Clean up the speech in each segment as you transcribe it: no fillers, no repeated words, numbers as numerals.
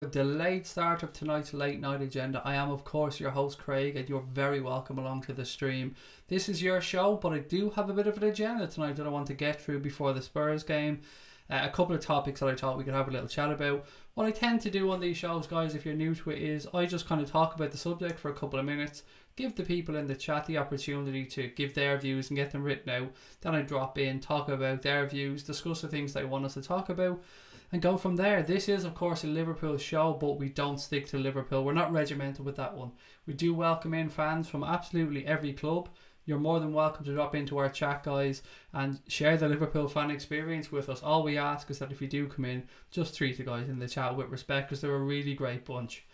A delayed start of tonight's late night agenda. I am of course your host Craig, and you're very welcome along to the stream. This is your show, but I do have a bit of an agenda tonight that I want to get through before the Spurs game. A couple of topics that I thought we could have a little chat about. What I tend to do on these shows, guys, if you're new to it, is I just kind of talk about the subject for a couple of minutes, give the people in the chat the opportunity to give their views and get them written out. Then I drop in, talk about their views, discuss the things they want us to talk about, and go from there. This is of course a Liverpool show, but we don't stick to Liverpool. We're not regimental with that one. We do welcome in fans from absolutely every club. You're more than welcome to drop into our chat, guys, and share the Liverpool fan experience with us. All we ask is that if you do come in, just treat the guys in the chat with respect, because they're a really great bunch.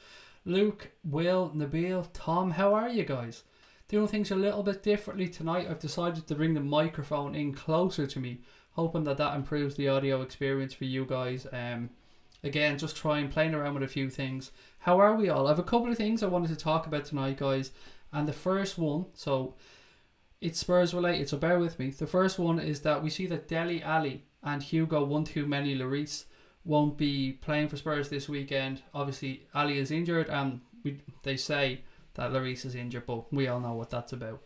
Luke, Will, Nabil, Tom, how are you guys? Doing things a little bit differently tonight. I've decided to bring the microphone in closer to me, hoping that improves the audio experience for you guys. Again, just playing around with a few things. How are we all? I have a couple of things I wanted to talk about tonight, guys. And the first one, so it's Spurs related, so bear with me. The first one is that we see that Dele Alli and Hugo One-Too-Many Lloris won't be playing for Spurs this weekend. Obviously, Ali is injured, and they say that Lloris is injured, but we all know what that's about.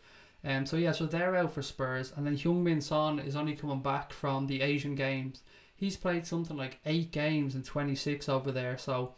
So they're out for Spurs, and then Heung-min Son is only coming back from the Asian Games. He's played something like 8 games and 26 over there, so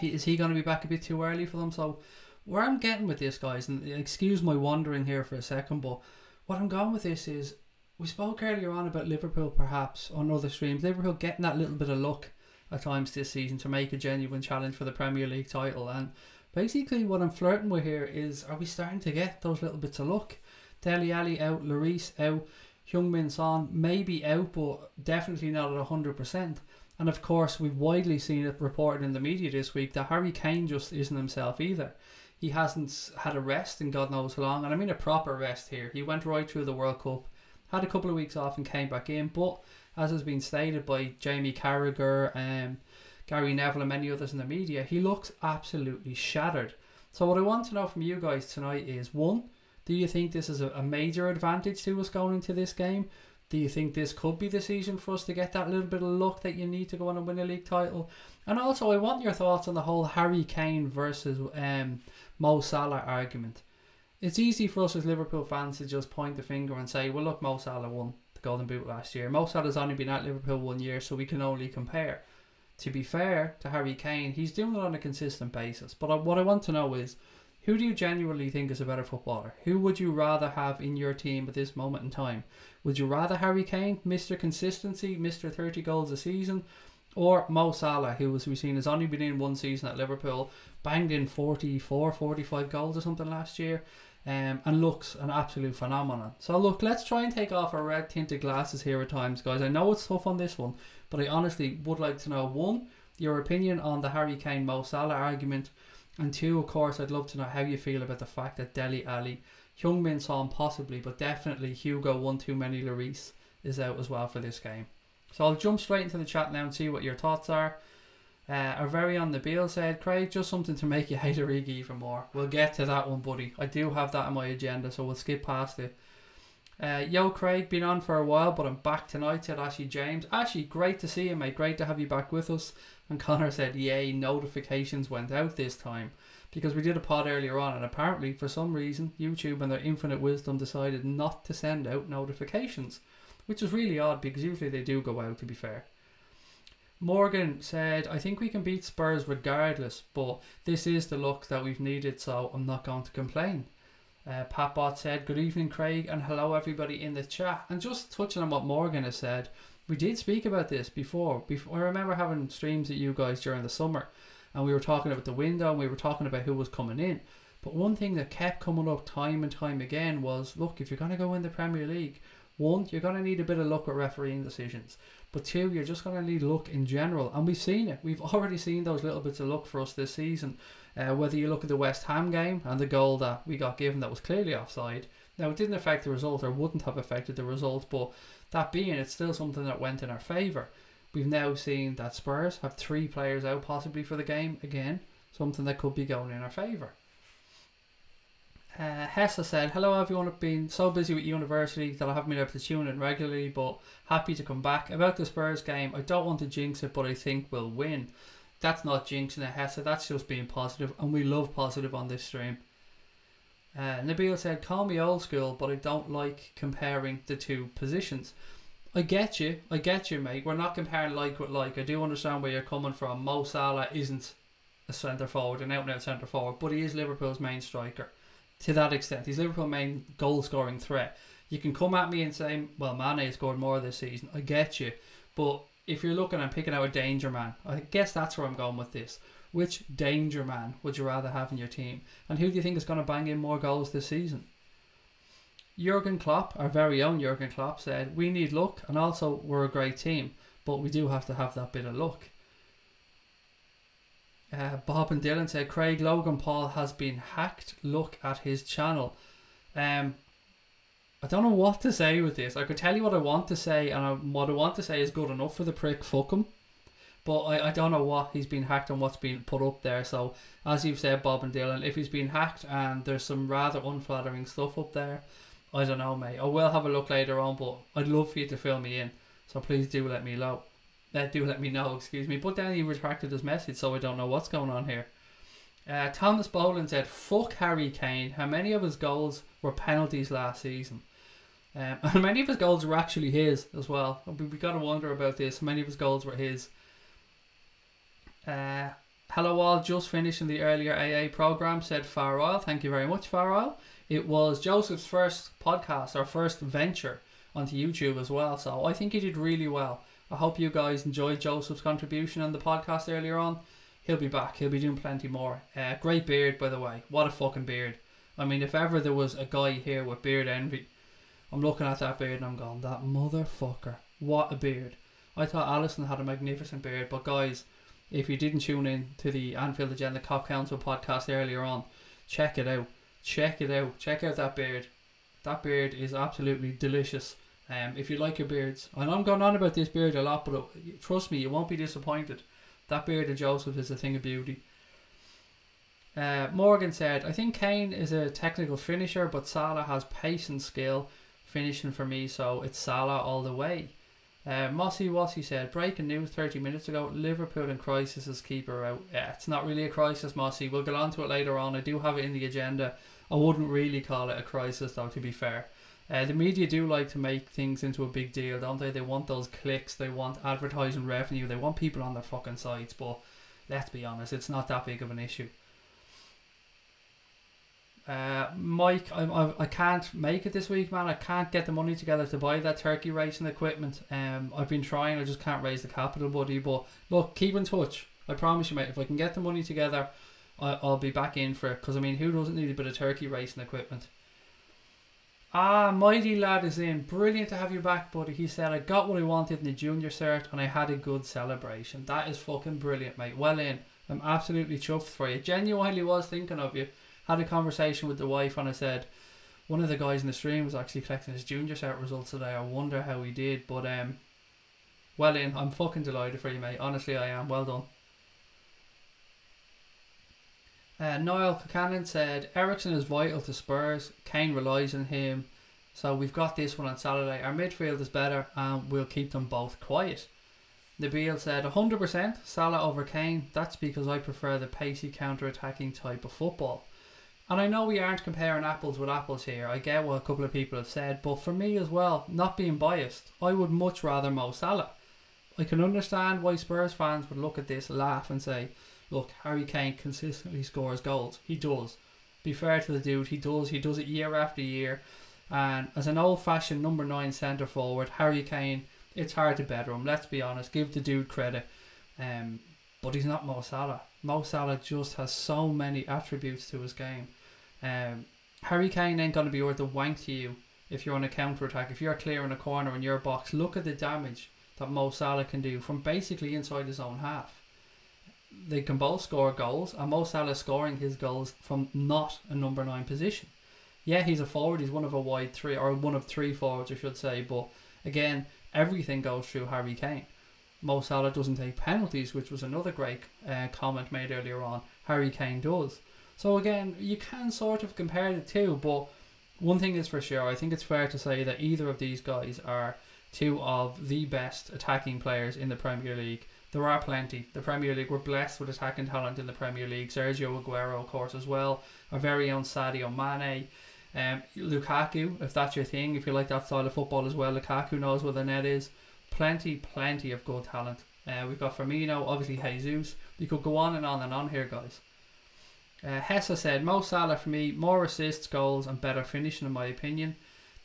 is he going to be back a bit too early for them? So where I'm getting with this, guys, and excuse my wandering here for a second, but what I'm going with this is, we spoke earlier on about Liverpool perhaps on other streams, Liverpool getting that little bit of luck at times this season to make a genuine challenge for the Premier League title, and basically what I'm flirting with here is, are we starting to get those little bits of luck? Dele Alli out, Lloris out, Heung-min Son maybe out, but definitely not at 100%. And of course, we've widely seen it reported in the media this week that Harry Kane just isn't himself either. He hasn't had a rest in God knows how long, and I mean a proper rest here. He went right through the World Cup, had a couple of weeks off and came back in, but as has been stated by Jamie Carragher, Gary Neville and many others in the media, he looks absolutely shattered. So what I want to know from you guys tonight is, one, do you think this is a major advantage to us going into this game? Do you think this could be the season for us to get that little bit of luck that you need to go on and win a league title? And also, I want your thoughts on the whole Harry Kane versus Mo Salah argument. It's easy for us as Liverpool fans to just point the finger and say, well look, Mo Salah won the Golden Boot last year. Mo Salah's only been at Liverpool 1 year, so we can only compare. To be fair to Harry Kane, he's doing it on a consistent basis. But what I want to know is, who do you genuinely think is a better footballer? Who would you rather have in your team at this moment in time? Would you rather Harry Kane, Mr. Consistency, Mr. 30 goals a season? Or Mo Salah, who, as we've seen, has only been in one season at Liverpool, banged in 44, 45 goals or something last year, and looks an absolute phenomenon. So look, let's try and take off our red tinted glasses here at times, guys. I know it's tough on this one, but I honestly would like to know, one, your opinion on the Harry Kane Mo Salah argument, and two, of course, I'd love to know how you feel about the fact that Dele Alli, Heung-min Son possibly, but definitely Hugo One-Too-Many Lloris is out as well for this game. So I'll jump straight into the chat now and see what your thoughts are. Our very own Nabil said, Craig, just something to make you hate Origi even more. We'll get to that one, buddy. I do have that on my agenda, so we'll skip past it. Yo, Craig, been on for a while, but I'm back tonight, said Ashley James. Ashley, great to see you, mate. Great to have you back with us. And Connor said, yay, notifications went out this time. Because we did a pod earlier on, and apparently, for some reason, YouTube and their infinite wisdom decided not to send out notifications. Which is really odd, because usually they do go out, to be fair. Morgan said, I think we can beat Spurs regardless, but this is the luck that we've needed, so I'm not going to complain. Patbot said, good evening, Craig, and hello everybody in the chat. And just touching on what Morgan has said, we did speak about this before. I remember having streams at you guys during the summer, and we were talking about the window, and we were talking about who was coming in. But one thing that kept coming up time and time again was, look, if you're going to go in the Premier League, one, you're going to need a bit of luck with refereeing decisions. But two, you're just going to need luck in general. And we've seen it. We've already seen those little bits of luck for us this season. Whether you look at the West Ham game and the goal that we got given that was clearly offside. Now, it didn't affect the result, or wouldn't have affected the result. But that being, it's still something that went in our favour. We've now seen that Spurs have 3 players out possibly for the game. Again, something that could be going in our favour. Hessa said, hello everyone, I've been so busy with university that I haven't been able to tune in regularly, but happy to come back. About the Spurs game, I don't want to jinx it, but I think we'll win. That's not jinxing a Hessa, that's just being positive, and we love positive on this stream. Nabil said, call me old school, but I don't like comparing the two positions. I get you, mate. We're not comparing like with like. I do understand where you're coming from. Mo Salah isn't a centre forward, an out and out centre forward, but he is Liverpool's main striker. To that extent, he's Liverpool's main goal scoring threat. You can come at me and say, well, Mane scored more this season. I get you, but if you're looking and picking out a danger man, I guess that's where I'm going with this. Which danger man would you rather have in your team? And who do you think is going to bang in more goals this season? Jurgen Klopp, our very own Jurgen Klopp, said, we need luck, and also we're a great team, but we do have to have that bit of luck. Bob and Dylan said, Craig, Logan Paul has been hacked. Look at his channel. I don't know what to say with this. I could tell you what I want to say, and what I want to say is good enough for the prick. Fuck him. But I don't know what he's been hacked and what's been put up there. So, as you've said, Bob and Dylan, if he's been hacked and there's some rather unflattering stuff up there, I don't know, mate. I will have a look later on, but I'd love for you to fill me in. So please do let me know. Excuse me. But then he retracted his message, so I don't know what's going on here. Thomas Boland said, fuck Harry Kane. How many of his goals were penalties last season? And many of his goals were actually his as well. We got to wonder about this. Many of his goals were his. Hello all, just finishing the earlier AA program, said Farrell. Thank you very much, Farrell. It was Joseph's first podcast, or first venture onto YouTube as well, so I think he did really well. I hope you guys enjoyed Joseph's contribution on the podcast earlier on. He'll be back, he'll be doing plenty more. Great beard, by the way. What a fucking beard. I mean, if ever there was a guy here with beard envy, I'm looking at that beard and I'm going, that motherfucker, what a beard. I thought Alisson had a magnificent beard, but guys, if you didn't tune in to the Anfield Agenda Cop Council podcast earlier on, check it out. Check out that beard. That beard is absolutely delicious. If you like your beards, and I'm going on about this beard a lot, but trust me, you won't be disappointed. That beard of Joseph is a thing of beauty. Morgan said, I think Kane is a technical finisher, but Salah has pace and skill finishing for me, so it's Salah all the way. Mossy Wassy said, breaking news 30 minutes ago, Liverpool in crisis as keeper out. Yeah, it's not really a crisis, Mossy. We'll get on to it later on. I do have it in the agenda. I wouldn't really call it a crisis, though, to be fair. The media do like to make things into a big deal, don't they? They want those clicks, they want advertising revenue, they want people on their fucking sites, but let's be honest, it's not that big of an issue. Mike, I can't make it this week, man. I can't get the money together to buy that turkey racing equipment. I've been trying, I just can't raise the capital, buddy. But look, keep in touch. I promise you, mate, if I can get the money together, I'll be back in for it. Because, I mean, who doesn't need a bit of turkey racing equipment? Mighty Lad is in. Brilliant to have you back, buddy. He said, I got what I wanted in the junior cert and I had a good celebration. That is fucking brilliant, mate. Well in. I'm absolutely chuffed for you. Genuinely was thinking of you. Had a conversation with the wife and I said, one of the guys in the stream was actually collecting his junior cert results today. I wonder how he did. But, well in. I'm fucking delighted for you, mate. Honestly, I am. Well done. Niall Buchanan said, Ericsson is vital to Spurs. Kane relies on him. So we've got this one on Saturday. Our midfield is better and we'll keep them both quiet. Nabil said, 100% Salah over Kane. That's because I prefer the pacey counter-attacking type of football. And I know we aren't comparing apples with apples here. I get what a couple of people have said. But for me as well, not being biased, I would much rather Mo Salah. I can understand why Spurs fans would look at this, laugh and say, look, Harry Kane consistently scores goals. He does. Be fair to the dude, he does. He does it year after year. And as an old-fashioned number 9 centre forward, Harry Kane, it's hard to better him. Let's be honest. Give the dude credit. But he's not Mo Salah. Mo Salah just has so many attributes to his game. Harry Kane ain't going to be worth a wank to you if you're on a counter-attack. If you're clearing a corner in your box, look at the damage that Mo Salah can do from basically inside his own half. They can both score goals, and Mo Salah scoring his goals from not a number 9 position. Yeah, he's a forward, he's one of a wide three, or one of 3 forwards I should say, but again, everything goes through Harry Kane. Mo Salah doesn't take penalties, which was another great comment made earlier on. Harry Kane does. So again, you can sort of compare the two, but one thing is for sure, I think it's fair to say that either of these guys are 2 of the best attacking players in the Premier League. There are plenty. The Premier League, we're blessed with attacking talent in the Premier League. Sergio Aguero, of course, as well. Our very own Sadio Mane. Lukaku, if that's your thing, if you like that style of football as well. Lukaku knows where the net is. Plenty of good talent. We've got Firmino, obviously Jesus. We could go on and on here, guys. Hessa said, Mo Salah for me, more assists, goals and better finishing in my opinion.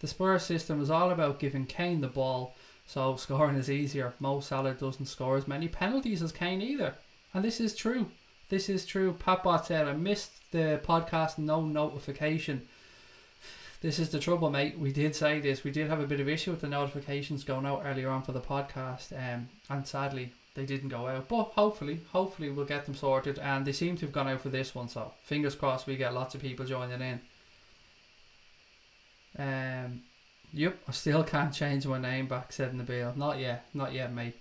The Spurs system is all about giving Kane the ball, so scoring is easier. Mo Salah doesn't score as many penalties as Kane either. And this is true. This is true. Patbot said, I missed the podcast, no notification. This is the trouble, mate. We did say this. We did have a bit of issue with the notifications going out earlier on for the podcast. And sadly, they didn't go out. But hopefully we'll get them sorted. And they seem to have gone out for this one. So fingers crossed we get lots of people joining in. Yep, I still can't change my name back, said Nabil. Not yet, mate.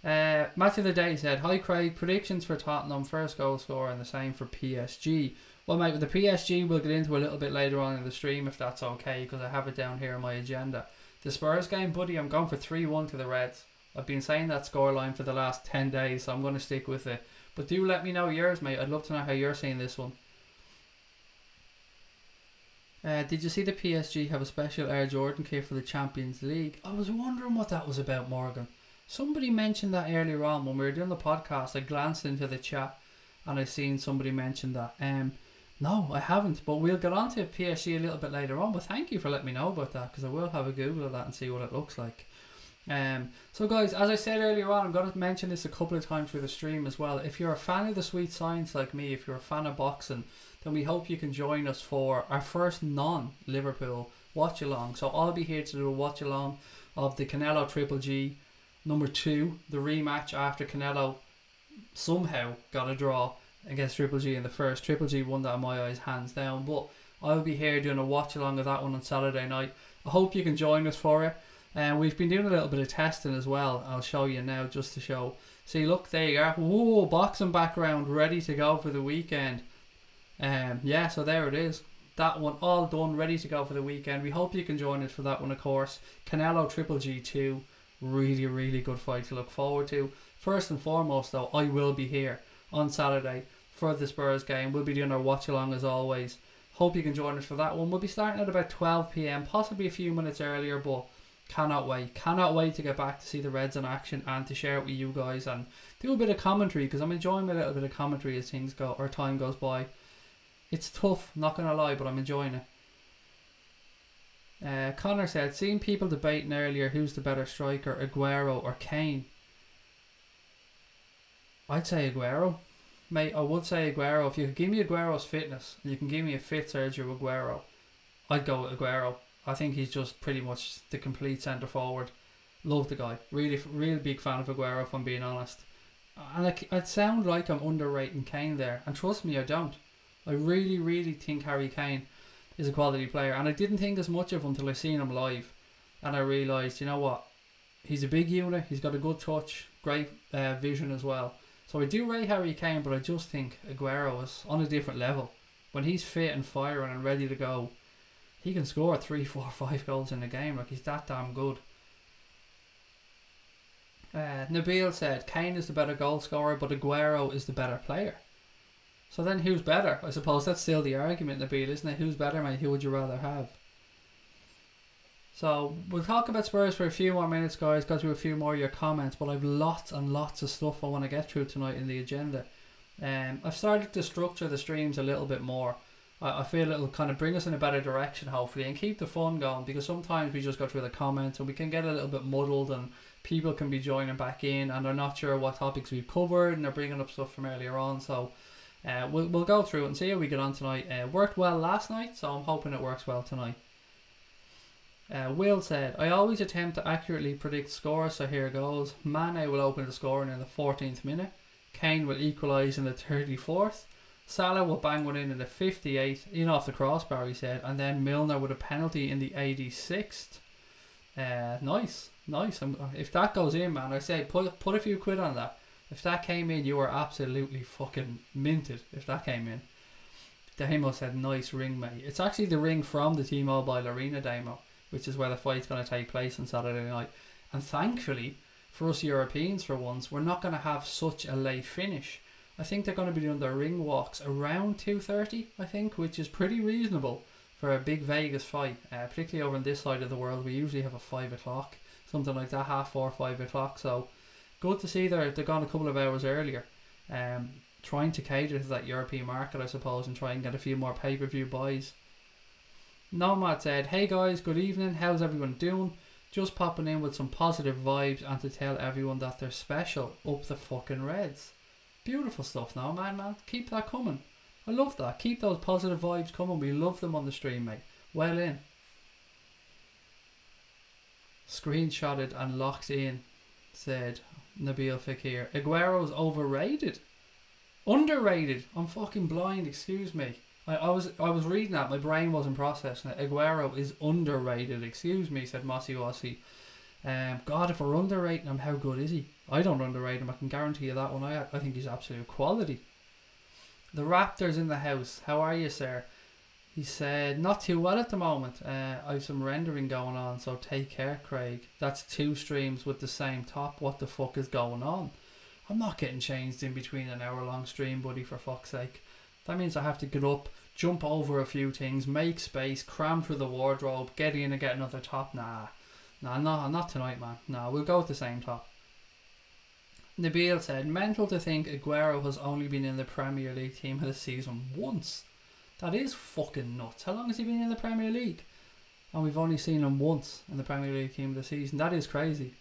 Matthew the Day said, hi Craig, predictions for Tottenham, first goal scorer and the same for PSG. Well, mate, with the PSG we'll get into a little bit later on in the stream if that's okay, because I have it down here on my agenda. The Spurs game, buddy, I'm going for 3-1 to the Reds. I've been saying that scoreline for the last 10 days, so I'm going to stick with it. But do let me know yours, mate. I'd love to know how you're seeing this one. Did you see the PSG have a special Air Jordan kit for the Champions League? I was wondering what that was about, Morgan. Somebody mentioned that earlier on when we were doing the podcast. I glanced into the chat and I seen somebody mention that. No, I haven't, but we'll get on to PSG a little bit later on. But thank you for letting me know about that, because I will have a Google of that and see what it looks like. So guys, as I said earlier on, I'm going to mention this a couple of times through the stream as well. If you're a fan of the sweet science like me, if you're a fan of boxing, then we hope you can join us for our first non-Liverpool watch along. So I'll be here to do a watch along of the Canelo Triple G number 2, the rematch after Canelo somehow got a draw against Triple G in the first. Triple G won that in my eyes hands down, but I'll be here doing a watch along of that one on Saturday night. I hope you can join us for it. And we've been doing a little bit of testing as well. I'll show you now just to show. See, look, there you are. Whoa, boxing background ready to go for the weekend. Yeah, so there it is. That one all done, ready to go for the weekend. We hope you can join us for that one, of course. Canelo Triple G2. Really good fight to look forward to. First and foremost, though, I will be here on Saturday for the Spurs game. We'll be doing our watch along as always. Hope you can join us for that one. We'll be starting at about 12 p.m, possibly a few minutes earlier, but cannot wait to get back to see the Reds in action and to share it with you guys and do a bit of commentary, because I'm enjoying a little bit of commentary as things go, or time goes by. It's tough, not gonna lie, but I'm enjoying it. Connor said, seen people debating earlier who's the better striker, Aguero or Kane. I'd say Aguero, mate. I would say Aguero. If you could give me Aguero's fitness and you can give me a fit Sergio Aguero, I'd go with Aguero. I think he's just pretty much the complete centre forward. Love the guy. Really big fan of Aguero, if I'm being honest. And I'd sound like I'm underrating Kane there, and trust me, I don't. I really think Harry Kane is a quality player, and I didn't think as much of him until I seen him live, and I realised, you know what, he's a big unit, he's got a good touch, great vision as well. So I do rate Harry Kane, but I just think Aguero is on a different level. When he's fit and firing and ready to go, he can score 3, 4, 5 goals in a game. Like, he's that damn good. Nabil said Kane is the better goal scorer, but Aguero is the better player. So then who's better? I suppose that's still the argument, Nabil, isn't it? Who's better, mate? Who would you rather have? So we'll talk about Spurs for a few more minutes, guys. Go through a few more of your comments, but I've lots and lots of stuff I want to get through tonight in the agenda. I've started to structure the streams a little bit more. I feel it'll kind of bring us in a better direction, hopefully, and keep the fun going, because sometimes we just go through the comments and we can get a little bit muddled and people can be joining back in and they're not sure what topics we've covered and they're bringing up stuff from earlier on. So we'll go through it and see how we get on tonight. Worked well last night, so I'm hoping it works well tonight. Will said, I always attempt to accurately predict scores, so here goes. Mane will open the scoring in the 14th minute. Kane will equalise in the 34th. Salah will bang one in the 58th, in off the crossbar, he said, and then Milner with a penalty in the 86th. Nice. If that goes in, man, I say put a few quid on that. If that came in, you were absolutely fucking minted. If that came in. Damo said, nice ring, mate. It's actually the ring from the T-Mobile Arena, Damo, which is where the fight's going to take place on Saturday night. And thankfully, for us Europeans for once, we're not going to have such a late finish. I think they're going to be doing their ring walks around 2:30, I think, which is pretty reasonable for a big Vegas fight, particularly over on this side of the world. We usually have a 5 o'clock, something like that, 4:30, 5 o'clock. So good to see they're gone a couple of hours earlier, trying to cater to that European market, I suppose, and try and get a few more pay-per-view buys. Nomad said, "Hey guys, good evening, how's everyone doing? Just popping in with some positive vibes and to tell everyone that they're special, up the fucking Reds." Beautiful stuff, Nomad, man. Keep that coming. I love that. Keep those positive vibes coming. We love them on the stream, mate. Well in. Screenshotted and locked in, said Nabil Fakir. Aguero's overrated. Underrated. I'm fucking blind, excuse me. I was reading that, my brain wasn't processing it. Aguero is underrated, excuse me, said Mossy Wossy. God, if we're underrating him, how good is he? I don't underrate him, I can guarantee you that one. I think he's absolute quality. The Raptors in the house. How are you, sir? He said, not too well at the moment. I have some rendering going on, so take care, Craig. That's 2 streams with the same top. What the fuck is going on? I'm not getting changed in between an hour-long stream, buddy, for fuck's sake. That means I have to get up, jump over a few things, make space, cram through the wardrobe, get in and get another top. Nah, not tonight, man. Nah, we'll go with the same top. Nabil said, mental to think Aguero has only been in the Premier League team of the season once. That is fucking nuts. How long has he been in the Premier League? And we've only seen him once in the Premier League team of the season. That is crazy.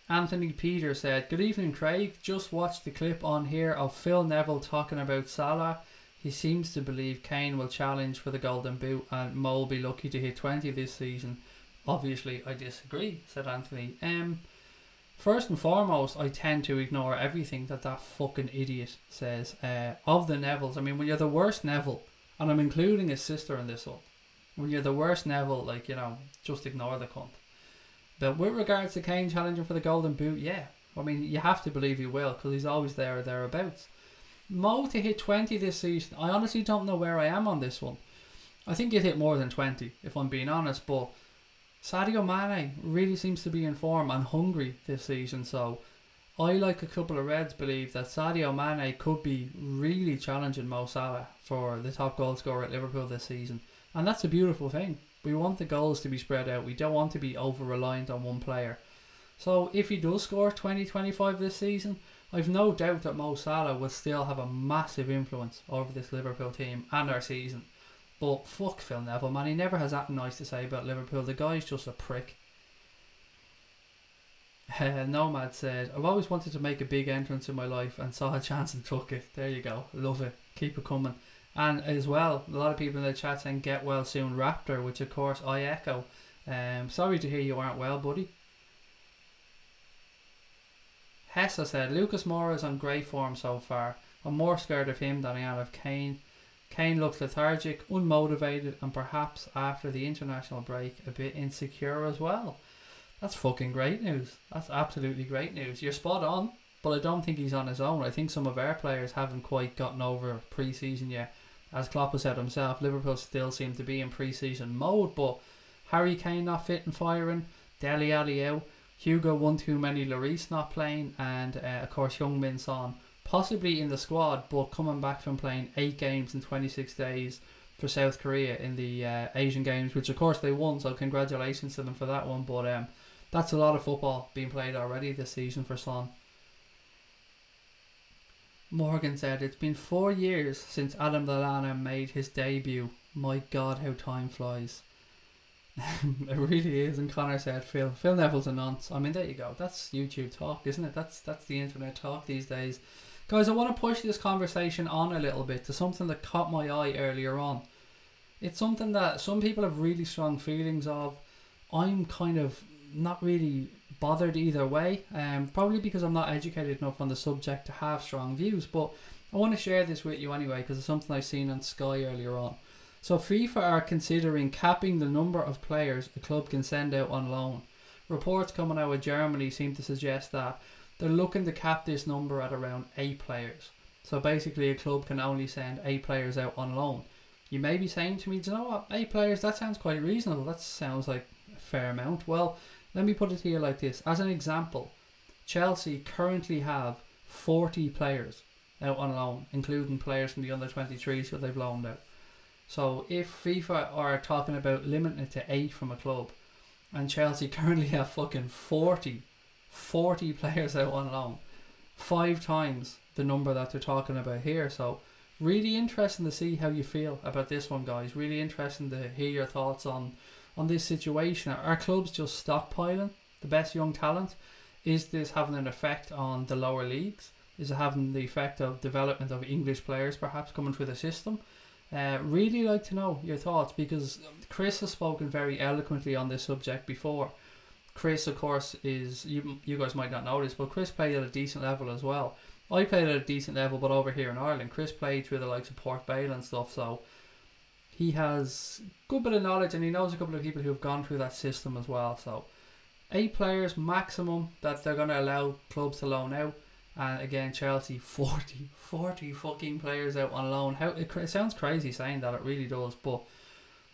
Anthony Peter said, good evening, Craig. Just watched the clip on here of Phil Neville talking about Salah. He seems to believe Kane will challenge for the Golden Boot and Mo will be lucky to hit 20 this season. Obviously, I disagree, said Anthony. First and foremost, I tend to ignore everything that fucking idiot says. Of the Nevilles, I mean, when you're the worst Neville, and I'm including his sister in this one, when you're the worst Neville, like, you know, just ignore the cunt. But with regards to Kane challenging for the Golden Boot, yeah. I mean, you have to believe he will, because he's always there or thereabouts. Mo to hit 20 this season, I honestly don't know where I am on this one. I think he'd hit more than 20, if I'm being honest, but Sadio Mane really seems to be in form and hungry this season, so I, like a couple of Reds, believe that Sadio Mane could be really challenging Mo Salah for the top goal scorer at Liverpool this season. And that's a beautiful thing. We want the goals to be spread out. We don't want to be over-reliant on one player. So if he does score 20-25 this season, I've no doubt that Mo Salah will still have a massive influence over this Liverpool team and our season. But fuck Phil Neville, man. He never has that nice to say about Liverpool. The guy's just a prick. Nomad said, I've always wanted to make a big entrance in my life and saw a chance and took it. There you go. Love it. Keep it coming. And as well, a lot of people in the chat saying get well soon Raptor, which of course I echo. Sorry to hear you aren't well, buddy. Hessa said, Lucas Moura is on great form so far. I'm more scared of him than I am of Kane. Kane looks lethargic, unmotivated, and perhaps after the international break a bit insecure as well. That's fucking great news. That's absolutely great news. You're spot on, but I don't think he's on his own. I think some of our players haven't quite gotten over pre-season yet. As Klopp has said himself, Liverpool still seem to be in pre-season mode, but Harry Kane not fit and firing, Dele Alli out, Hugo one too many, Lloris not playing, and of course Heung-min Son possibly in the squad, but coming back from playing 8 games in 26 days for South Korea in the Asian Games, which of course they won, so congratulations to them for that one. But that's a lot of football being played already this season for Son. Morgan said, it's been 4 years since Adam Lallana made his debut. My God, how time flies. It really is. And Connor said, Phil Neville's a nonce. I mean, there you go. That's YouTube talk, isn't it? That's the internet talk these days. Guys, I want to push this conversation on a little bit to something that caught my eye earlier on. It's something that some people have really strong feelings of. I'm kind of not really bothered either way, probably because I'm not educated enough on the subject to have strong views, but I want to share this with you anyway because it's something I've seen on Sky earlier on. So FIFA are considering capping the number of players a club can send out on loan. Reports coming out of Germany seem to suggest that they're looking to cap this number at around 8 players. So basically a club can only send 8 players out on loan. You may be saying to me, do you know what, 8 players, that sounds quite reasonable, that sounds like a fair amount. Well, Let me put it to you like this. As an example, Chelsea currently have 40 players out on loan, including players from the under-23s who they've loaned out. So if FIFA are talking about limiting it to 8 from a club, and Chelsea currently have fucking 40 players out on loan, 5 times the number that they're talking about here. So really interesting to see how you feel about this one, guys. Really interesting to hear your thoughts on this situation. Are clubs just stockpiling the best young talent? Is this having an effect on the lower leagues? Is it having the effect of development of English players perhaps coming through the system? Really like to know your thoughts, because Chris has spoken very eloquently on this subject before. Chris, of course, is, you guys might not know this, but Chris played at a decent level as well. I played at a decent level, but over here in Ireland. Chris played through the likes of Port Vale and stuff, so he has a good bit of knowledge, and he knows a couple of people who have gone through that system as well. So 8 players maximum that they're going to allow clubs to loan out. And again, Chelsea, 40 fucking players out on loan. It sounds crazy saying that, it really does, but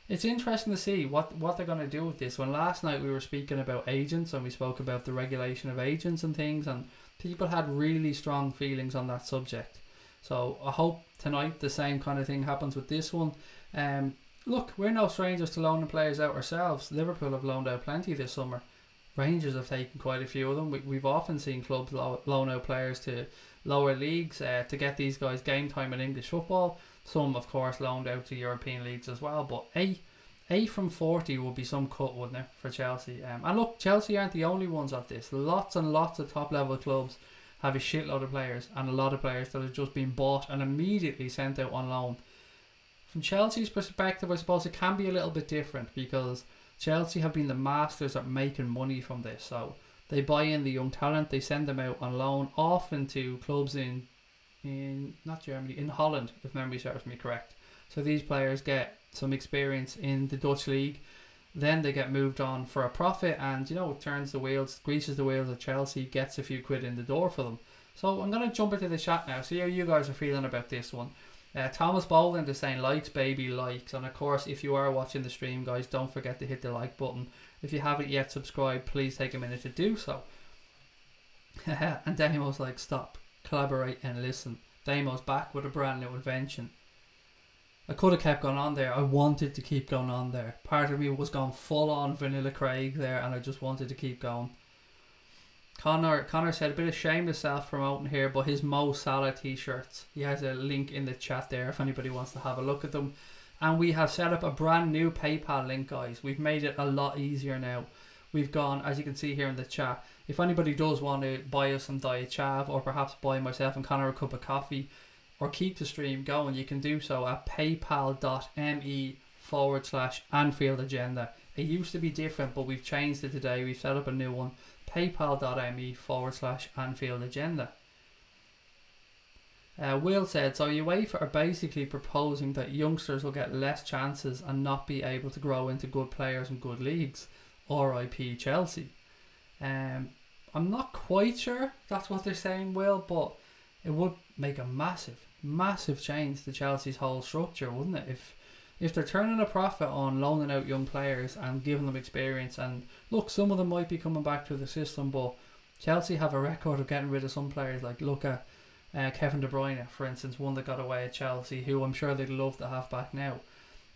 it's interesting to see what they're going to do with this. When last night we were speaking about agents, and we spoke about the regulation of agents and things, and people had really strong feelings on that subject. So I hope tonight the same kind of thing happens with this one. Look, we're no strangers to loaning players out ourselves. Liverpool have loaned out plenty this summer. Rangers have taken quite a few of them. We've often seen clubs loan out players to lower leagues to get these guys game time in English football. Some, of course, loaned out to European leagues as well. But 8 from 40 would be some cut, wouldn't it, for Chelsea? And look, Chelsea aren't the only ones at this. Lots and lots of top-level clubs have a shitload of players, and a lot of players that have just been bought and immediately sent out on loan. From Chelsea's perspective, I suppose it can be a little bit different, because Chelsea have been the masters at making money from this. So they buy in the young talent, they send them out on loan, often to clubs in not Germany, in Holland, if memory serves me correct. So these players get some experience in the Dutch league, then they get moved on for a profit, and it turns the wheels, greases the wheels of Chelsea, gets a few quid in the door for them. So I'm going to jump into the chat now, see how you guys are feeling about this one. Thomas Boland is saying likes, baby, likes. And of course, if you are watching the stream, guys, don't forget to hit the like button. If you haven't yet subscribed, please take a minute to do so. And Damo's like, stop, collaborate and listen. Damo's back with a brand new invention. I could have kept going on there. I wanted to keep going on there. Part of me was going full on Vanilla Craig there, and I just wanted to keep going. Connor said, a bit of shameless self-promoting here, but his Mo Salah t-shirts, he has a link in the chat there if anybody wants to have a look at them. And we have set up a brand new PayPal link, guys. We've made it a lot easier now. We've gone, as you can see here in the chat, if anybody does want to buy us some Diet Chav, or perhaps buy myself and Connor a cup of coffee, or keep the stream going, you can do so at paypal.me/Anfield Agenda. It used to be different, but we've changed it today. We've set up a new one. paypal.me/Anfield Agenda. Will said, so UEFA are basically proposing that youngsters will get less chances and not be able to grow into good players in good leagues. RIP Chelsea. I'm not quite sure that's what they're saying, Will, but it would make a massive change to Chelsea's whole structure, wouldn't it? If they're turning a profit on loaning out young players and giving them experience, and look, some of them might be coming back to the system, but Chelsea have a record of getting rid of some players. Like, look at Kevin De Bruyne, for instance, one that got away at Chelsea, who I'm sure they'd love to have back now.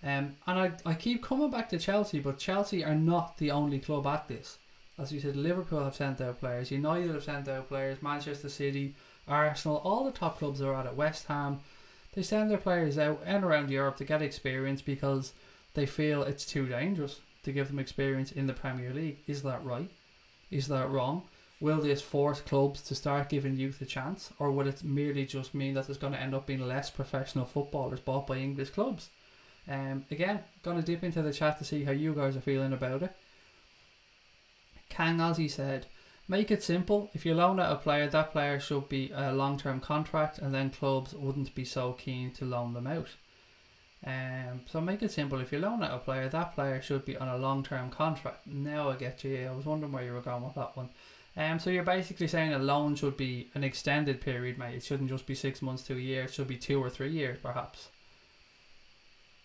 And I keep coming back to Chelsea, but Chelsea are not the only club at this. As you said, Liverpool have sent out players, United have sent out players, Manchester City, Arsenal, all the top clubs are at it, West Ham. They send their players out and around Europe to get experience because they feel it's too dangerous to give them experience in the Premier League. Is that right? Is that wrong? Will this force clubs to start giving youth a chance, or will it merely just mean that there's going to end up being less professional footballers bought by English clubs? Again, going to dip into the chat to see how you guys are feeling about it. Kang Ozzy said, make it simple. If you loan out a player, that player should be a long-term contract, and then clubs wouldn't be so keen to loan them out. So make it simple. If you loan out a player, that player should be on a long-term contract. Now I get you. I was wondering where you were going with that one. So you're basically saying a loan should be an extended period, mate. It shouldn't just be 6 months to a year. It should be 2 or 3 years, perhaps.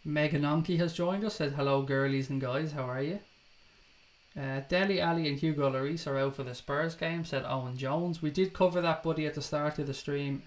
Megan Onke has joined us. Said hello, girlies and guys. How are you? Dele Alli and Hugo Lloris are out for the Spurs game, said Owen Jones. We did cover that, buddy, at the start of the stream.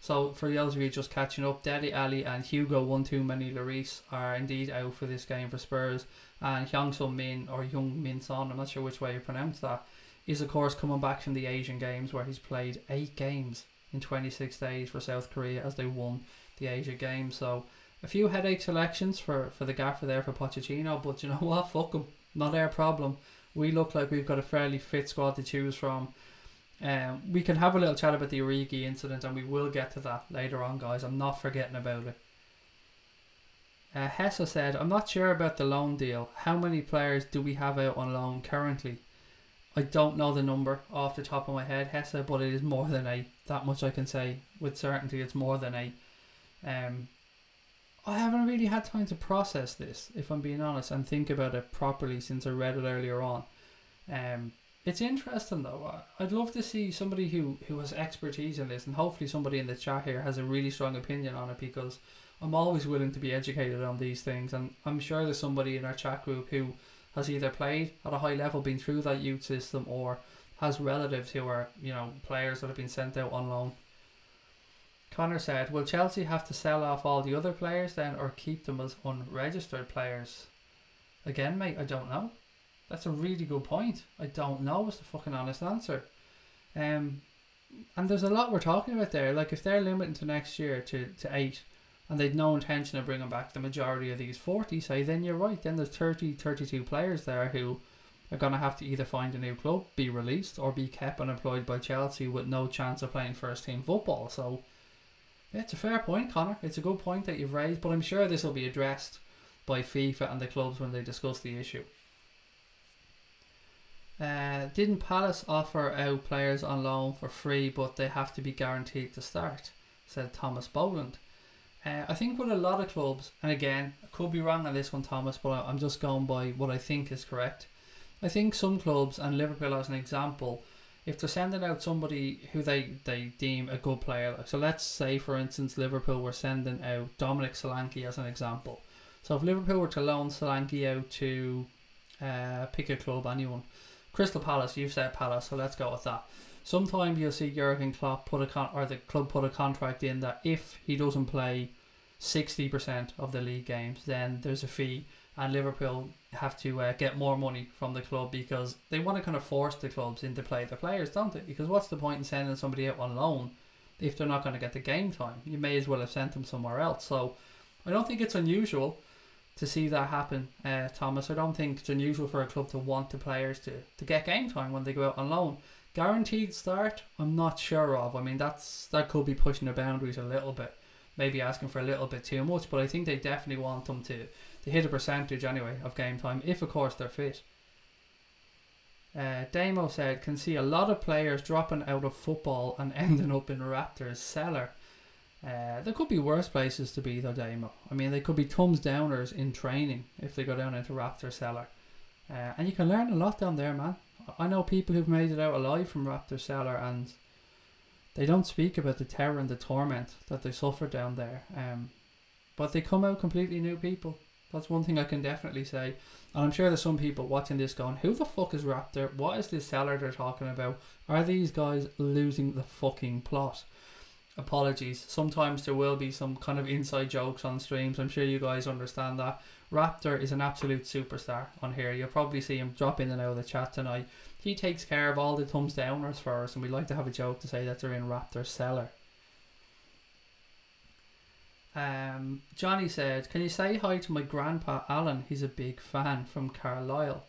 So for those of you just catching up, Dele Alli and Hugo One Too Many Lloris are indeed out for this game for Spurs. And Hyung Min, or Hyung Min Son, I'm not sure which way you pronounce that, is of course coming back from the Asian Games, where he's played 8 games in 26 days for South Korea as they won the Asia Games. So a few headache selections for the gaffer there for Pochettino, but you know what, fuck him, not our problem. We look like we've got a fairly fit squad to choose from. We can have a little chat about the Origi incident, and we will get to that later on, guys. I'm not forgetting about it. Hessa said, I'm not sure about the loan deal. How many players do we have out on loan currently? I don't know the number off the top of my head, Hessa, but it is more than 8. That much I can say with certainty. It's more than 8. I haven't really had time to process this, if I'm being honest, and think about it properly since I read it earlier on. It's interesting though. I'd love to see somebody who has expertise in this, and hopefully somebody in the chat here has a really strong opinion on it, because I'm always willing to be educated on these things, and I'm sure there's somebody in our chat group who has either played at a high level, been through that youth system, or has relatives who are, you know, players that have been sent out on loan. Connor said, will Chelsea have to sell off all the other players then, or keep them as unregistered players? Again, mate, I don't know. That's a really good point. I don't know is the fucking honest answer. And there's a lot we're talking about there. Like, if they're limiting to next year to 8, and they'd no intention of bringing back the majority of these 40, say, then you're right. Then there's 32 players there who are going to have to either find a new club, be released, or be kept unemployed by Chelsea with no chance of playing first team football. So yeah, it's a fair point, Connor. It's a good point that you've raised, but I'm sure this will be addressed by FIFA and the clubs when they discuss the issue. Didn't Palace offer out players on loan for free, but they have to be guaranteed to start, said Thomas Boland. I think with a lot of clubs, and again, I could be wrong on this one, Thomas, but I'm just going by what I think is correct. I think some clubs, and Liverpool as an example, if they're sending out somebody who they deem a good player, so let's say for instance Liverpool were sending out Dominic Solanke as an example. So if Liverpool were to loan Solanke out to pick a club, anyone, Crystal Palace, you've said Palace, so let's go with that. Sometimes you'll see Jurgen Klopp or the club put a contract in that if he doesn't play 60% of the league games, then there's a fee, and Liverpool have to get more money from the club, because they want to kind of force the clubs into play the players, don't they? Because what's the point in sending somebody out on loan if they're not going to get the game time? You may as well have sent them somewhere else. So I don't think it's unusual to see that happen, Thomas. I don't think it's unusual for a club to want the players to get game time when they go out on loan. Guaranteed start, I'm not sure of. I mean, that could be pushing the boundaries a little bit, maybe asking for a little bit too much, but I think they definitely want them to hit a percentage anyway of game time, if of course they're fit. Damo said, can see a lot of players dropping out of football and ending up in Raptors cellar. There could be worse places to be though, Damo. I mean, they could be thumbs downers in training if they go down into Raptor cellar. And you can learn a lot down there, man. I know people who've made it out alive from Raptor cellar, and they don't speak about the terror and the torment that they suffer down there. But they come out completely new people. That's one thing I can definitely say. And I'm sure there's some people watching this going, who the fuck is Raptor? What is this cellar they're talking about? Are these guys losing the fucking plot? Apologies. Sometimes there will be some kind of inside jokes on streams. I'm sure you guys understand that. Raptor is an absolute superstar on here. You'll probably see him drop in and out of the chat tonight. He takes care of all the thumbs downers for us, and we like to have a joke to say that they're in Raptor's cellar. Johnny said, can you say hi to my grandpa Alan? He's a big fan from Carlisle.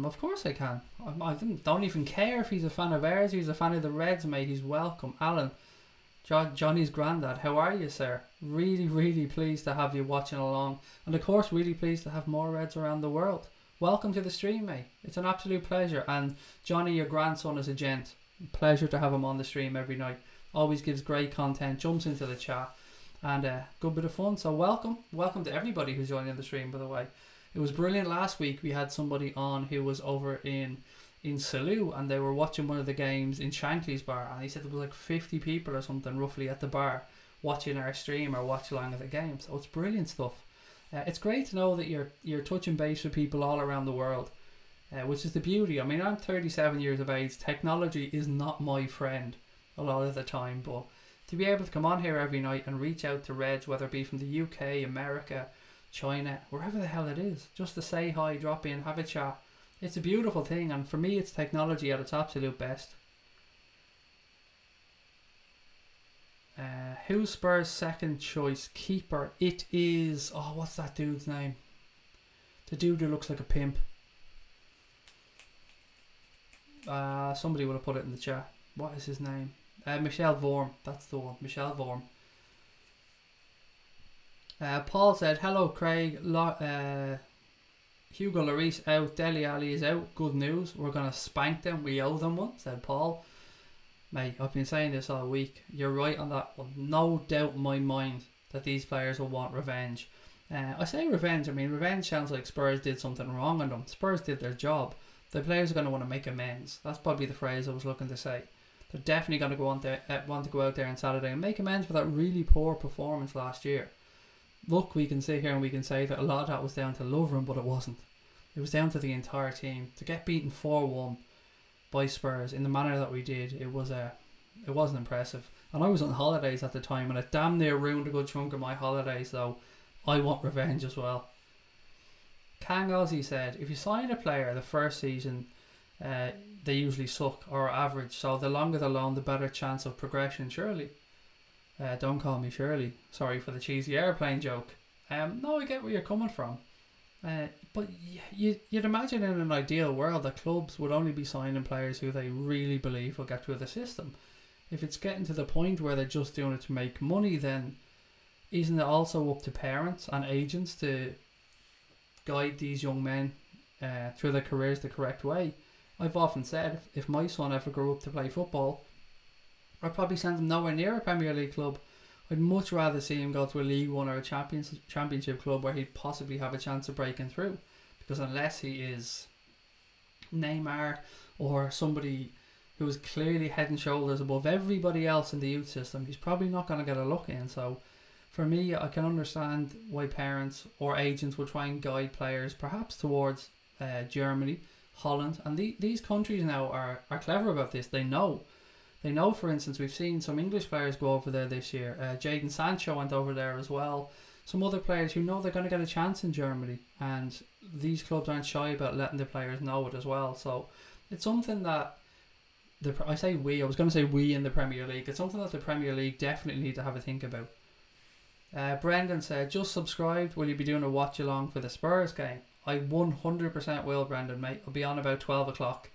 Of course I can. I don't even care if he's a fan of ours. He's a fan of the Reds, mate. He's welcome. Alan, Johnny's granddad, how are you, sir? Really pleased to have you watching along, and of course really pleased to have more Reds around the world. Welcome to the stream, mate. It's an absolute pleasure. And Johnny, your grandson, is a gent. Pleasure to have him on the stream every night. Always gives great content, jumps into the chat, and good bit of fun. So welcome to everybody who's joining the stream, by the way. It was brilliant last week. We had somebody on who was over in SALAH, and they were watching one of the games in Shankly's bar, and he said there was like 50 people or something roughly at the bar watching our stream or watch along at the game. So it's brilliant stuff. It's great to know that you're touching base with people all around the world. which is the beauty. I mean, I'm 37 years of age. Technology is not my friend a lot of the time, but to be able to come on here every night and reach out to Reds, whether it be from the UK, America, China, wherever the hell it is, just to say hi, drop in, have a chat. It's a beautiful thing, and for me it's technology at its absolute best. Who's Spurs' second choice keeper? It is, oh, what's that dude's name? The dude who looks like a pimp. Somebody would have put it in the chat. What is his name? Michel Vorm. That's the one. Michel Vorm. Paul said, hello Craig. Hugo Lloris out. Dele Alli is out. Good news. We're going to spank them. We owe them one, said Paul. Mate, I've been saying this all week. You're right on that one. No doubt in my mind that these players will want revenge. I say revenge. I mean, revenge sounds like Spurs did something wrong on them. Spurs did their job. The players are going to want to make amends. That's probably the phrase I was looking to say. They're definitely going to want to go out there on Saturday and make amends for that really poor performance last year. Look, we can sit here and we can say that a lot of that was down to Lovren, but it wasn't. It was down to the entire team. To get beaten 4-1 by Spurs in the manner that we did, it wasn't impressive. And I was on holidays at the time, and it damn near ruined a good chunk of my holidays, so I want revenge as well. Kang Ozzy said, if you sign a player the first season, they usually suck or are average, so the longer the loan, the better chance of progression, surely. Don't call me Shirley. Sorry for the cheesy airplane joke. No, I get where you're coming from. But you'd imagine in an ideal world that clubs would only be signing players who they really believe will get through the system. If it's getting to the point where they're just doing it to make money, then isn't it also up to parents and agents to guide these young men through their careers the correct way? I've often said, if my son ever grew up to play football, I'd probably send him nowhere near a Premier League club. I'd much rather see him go to a League One or a Championship club where he'd possibly have a chance of breaking through. Because unless he is Neymar or somebody who is clearly head and shoulders above everybody else in the youth system, he's probably not going to get a look in. So for me, I can understand why parents or agents would try and guide players perhaps towards Germany, Holland, and these countries now are clever about this. They know, for instance, we've seen some English players go over there this year. Jadon Sancho went over there as well. Some other players who know they're going to get a chance in Germany, and these clubs aren't shy about letting the players know it as well. So it's something that I was going to say we in the Premier League. It's something that the Premier League definitely need to have a think about. Brendan said, just subscribed. Will you be doing a watch along for the Spurs game? I 100% will, Brendan, mate. I'll be on about 12 o'clock.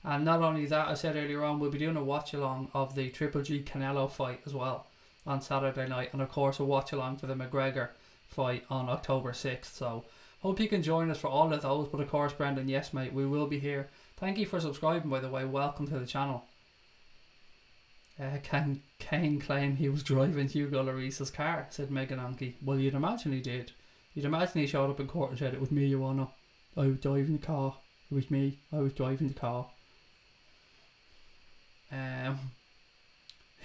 And not only that, I said earlier on, we'll be doing a watch along of the Triple G Canelo fight as well on Saturday night. And of course, a watch along for the McGregor fight on October 6th. So hope you can join us for all of those. But of course, Brendan, yes, mate, we will be here. Thank you for subscribing, by the way. Welcome to the channel. Can Kane claim he was driving Hugo Lloris's car? Said Megan Anke. Well, you'd imagine he did. You'd imagine he showed up in court and said, it was me, Your Honour. I was driving the car. It was me. I was driving the car.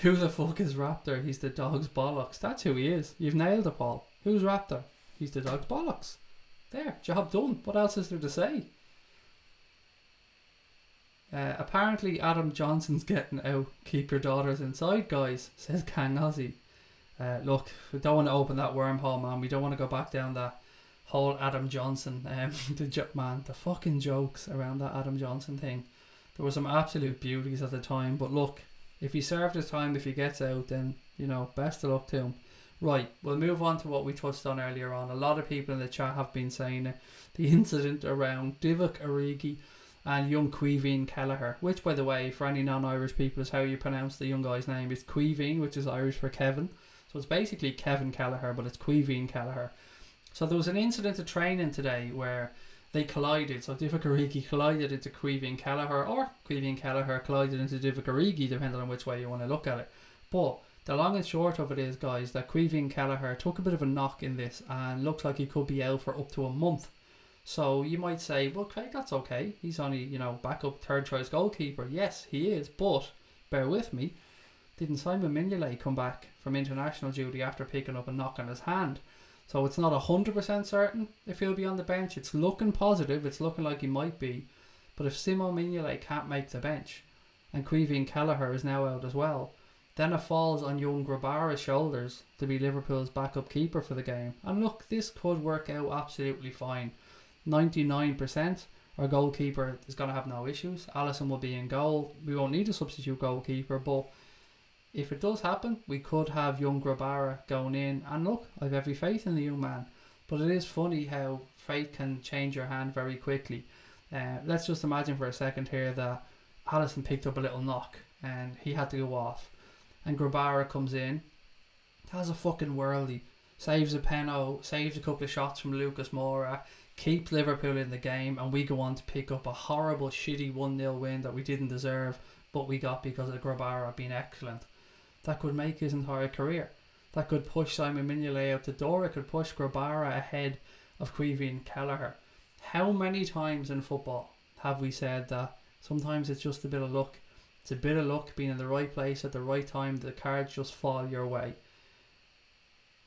Who the fuck is Raptor? He's the dog's bollocks. That's who he is. You've nailed it, Paul. Who's Raptor? He's the dog's bollocks. There, job done. What else is there to say? Apparently Adam Johnson's getting out. Keep your daughters inside, guys, says Kang Ozzy. Look, we don't want to open that wormhole, man. We don't want to go back down that whole Adam Johnson. The fucking jokes around that Adam Johnson thing. There were some absolute beauties at the time, but look, if he served his time, if he gets out, then, you know, best of luck to him. Right, we'll move on to what we touched on earlier on. A lot of people in the chat have been saying the incident around Divock Origi and young Caoimhín Kelleher, which, by the way, for any non-Irish people, is how you pronounce the young guy's name. It's Caoimhín, which is Irish for Kevin. So it's basically Kevin Kelleher, but it's Caoimhín Kelleher. So there was an incident at training today where they collided. So Divock Origi collided into Caoimhín Kelleher, or Caoimhín Kelleher collided into Divock Origi, depending on which way you want to look at it. But the long and short of it is, guys, that Caoimhín Kelleher took a bit of a knock in this and looks like he could be out for up to a month. So you might say, well, Craig, that's okay. He's only, you know, backup third choice goalkeeper. Yes, he is, but bear with me. Didn't Simon Mignolet come back from international duty after picking up a knock on his hand? So it's not 100% certain if he'll be on the bench. It's looking positive. It's looking like he might be. But if Simo Mignolet can't make the bench, and Queeveen Kelleher is now out as well, then it falls on young Grabara's shoulders to be Liverpool's backup keeper for the game. And look, this could work out absolutely fine. 99%, our goalkeeper is going to have no issues. Alisson will be in goal. We won't need a substitute goalkeeper, but if it does happen, we could have young Grabara going in. And look, I have every faith in the young man. But it is funny how fate can change your hand very quickly. Let's just imagine for a second here that Alisson picked up a little knock and he had to go off. And Grabara comes in, has a fucking worldie, saves a penalty, saves a couple of shots from Lucas Moura, keeps Liverpool in the game, and we go on to pick up a horrible, shitty 1-0 win that we didn't deserve, but we got because of Grabara being excellent. That could make his entire career. That could push Simon Mignolet out the door. It could push Grabara ahead of Queeveen Kelleher. How many times in football have we said that sometimes it's just a bit of luck? It's a bit of luck being in the right place at the right time. The cards just fall your way.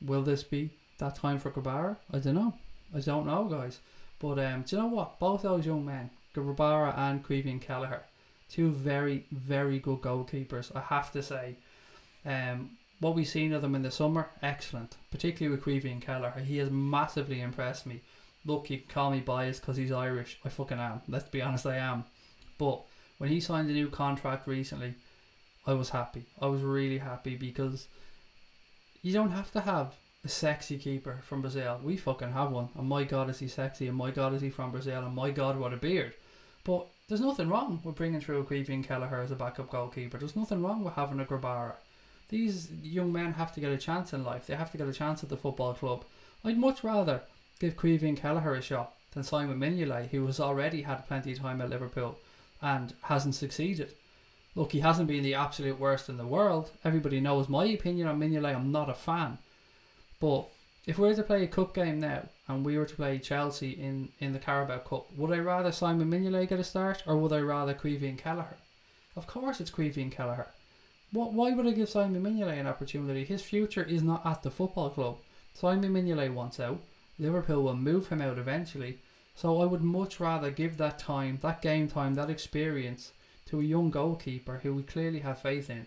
Will this be that time for Grabara? I don't know. I don't know, guys. But do you know what? Both those young men, Grabara and Queeveen Kelleher, two very, very good goalkeepers, I have to say. What we've seen of them in the summer, excellent. Particularly with Queeveen Kelleher. He has massively impressed me. Look, you can call me biased because he's Irish. I fucking am. Let's be honest, I am. But when he signed a new contract recently, I was happy. I was really happy because you don't have to have a sexy keeper from Brazil. We fucking have one. And my God is he sexy. And my God is he from Brazil. And my God, what a beard. But there's nothing wrong with bringing through a Queeveen Kelleher as a backup goalkeeper. There's nothing wrong with having a Grabara. These young men have to get a chance in life. They have to get a chance at the football club. I'd much rather give Queeveen Kelleher a shot than Simon Mignolet, who has already had plenty of time at Liverpool and hasn't succeeded. Look, he hasn't been the absolute worst in the world. Everybody knows my opinion on Mignolet. I'm not a fan. But if we were to play a cup game now and we were to play Chelsea in the Carabao Cup, would I rather Simon Mignolet get a start or would I rather Queeveen Kelleher? Of course it's Queeveen Kelleher. Why would I give Simon Mignolet an opportunity? His future is not at the football club. Simon Mignolet wants out. Liverpool will move him out eventually. So I would much rather give that time, that game time, that experience to a young goalkeeper who we clearly have faith in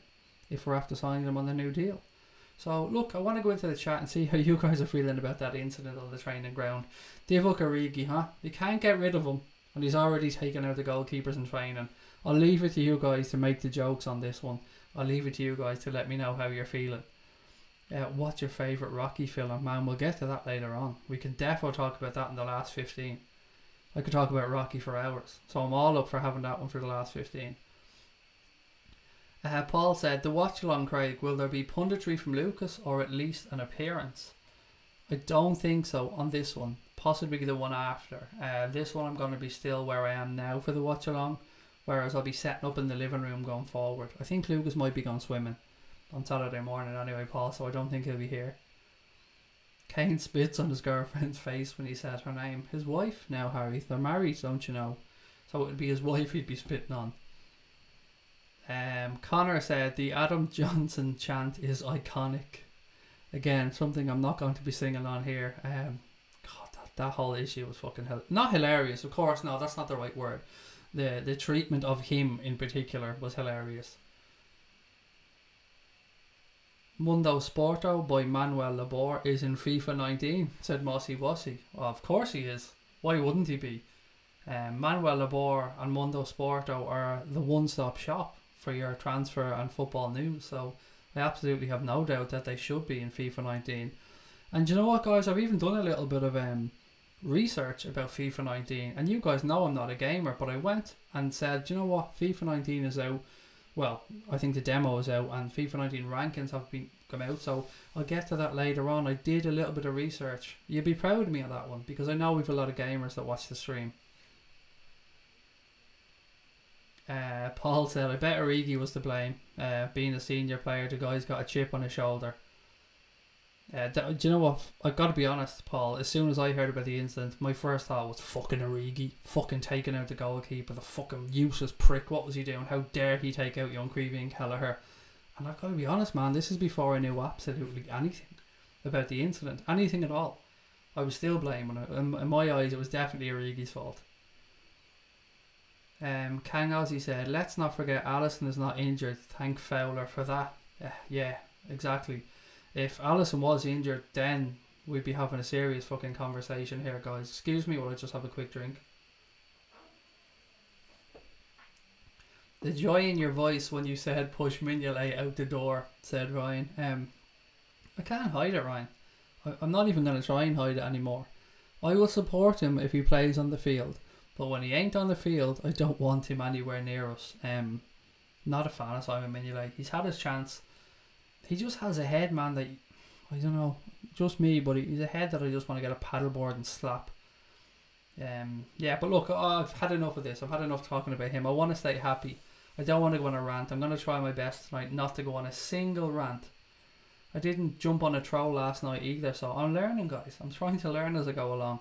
if we're after signing him on the new deal. So look, I want to go into the chat and see how you guys are feeling about that incident on the training ground. Divock Origi, huh? You can't get rid of him and he's already taken out the goalkeepers in training. I'll leave it to you guys to make the jokes on this one. I'll leave it to you guys to let me know how you're feeling. What's your favourite Rocky film? Man, we'll get to that later on. We can definitely talk about that in the last 15. I could talk about Rocky for hours. So I'm all up for having that one for the last 15. Paul said, the watch along, Craig, will there be punditry from Lucas or at least an appearance? I don't think so on this one. Possibly the one after. This one I'm going to be still where I am now for the watch along. Whereas I'll be setting up in the living room going forward. I think Lucas might be going swimming on Saturday morning anyway, Paul, so I don't think he'll be here. Kane spits on his girlfriend's face when he said her name. His wife now, Harry. They're married, don't you know? So it would be his wife he'd be spitting on. Connor said the Adam Johnson chant is iconic. Again, something I'm not going to be singing on here. God, that whole issue was fucking not hilarious, of course. No, that's not the right word. The treatment of him in particular was hilarious. Mundo Sporto by Manuel Labor is in FIFA 19, said Mossy Wossy. Well, of course he is. Why wouldn't he be? Manuel Labor and Mundo Sporto are the one-stop shop for your transfer and football news, so I absolutely have no doubt that they should be in FIFA 19. And you know what, guys, I've even done a little bit of research about FIFA 19, and you guys know I'm not a gamer, but I went and said, you know what, FIFA 19 is out. Well, I think the demo is out and FIFA 19 rankings have come out, so I'll get to that later on. I did a little bit of research. You'd be proud of me on that one because I know we've a lot of gamers that watch the stream. Paul said, I bet Origi was to blame. Being a senior player, the guy's got a chip on his shoulder. Do you know what? I've got to be honest, Paul. As soon as I heard about the incident, my first thought was fucking Origi. Fucking taking out the goalkeeper. The fucking useless prick. What was he doing? How dare he take out young Queeveen Kelleher? And I've got to be honest, man. This is before I knew absolutely anything about the incident. Anything at all. I was still blaming it. In my eyes, it was definitely Origi's fault. Kang Ozzy said, let's not forget Alisson is not injured. Thank Fowler for that. Yeah, exactly. If Alisson was injured, then we'd be having a serious fucking conversation here, guys. Excuse me while I just have a quick drink. The joy in your voice when you said push Mignolet out the door, said Ryan. I can't hide it, Ryan. I'm not even going to try and hide it anymore. I will support him if he plays on the field. But when he ain't on the field, I don't want him anywhere near us. Not a fan of Simon Mignolet. He's had his chance. He just has a head, man, that, I don't know, just me, but he's a head that I just want to get a paddleboard and slap. Yeah, but look, I've had enough of this. I've had enough talking about him. I want to stay happy. I don't want to go on a rant. I'm going to try my best tonight not to go on a single rant. I didn't jump on a troll last night either, so I'm learning, guys. I'm trying to learn as I go along.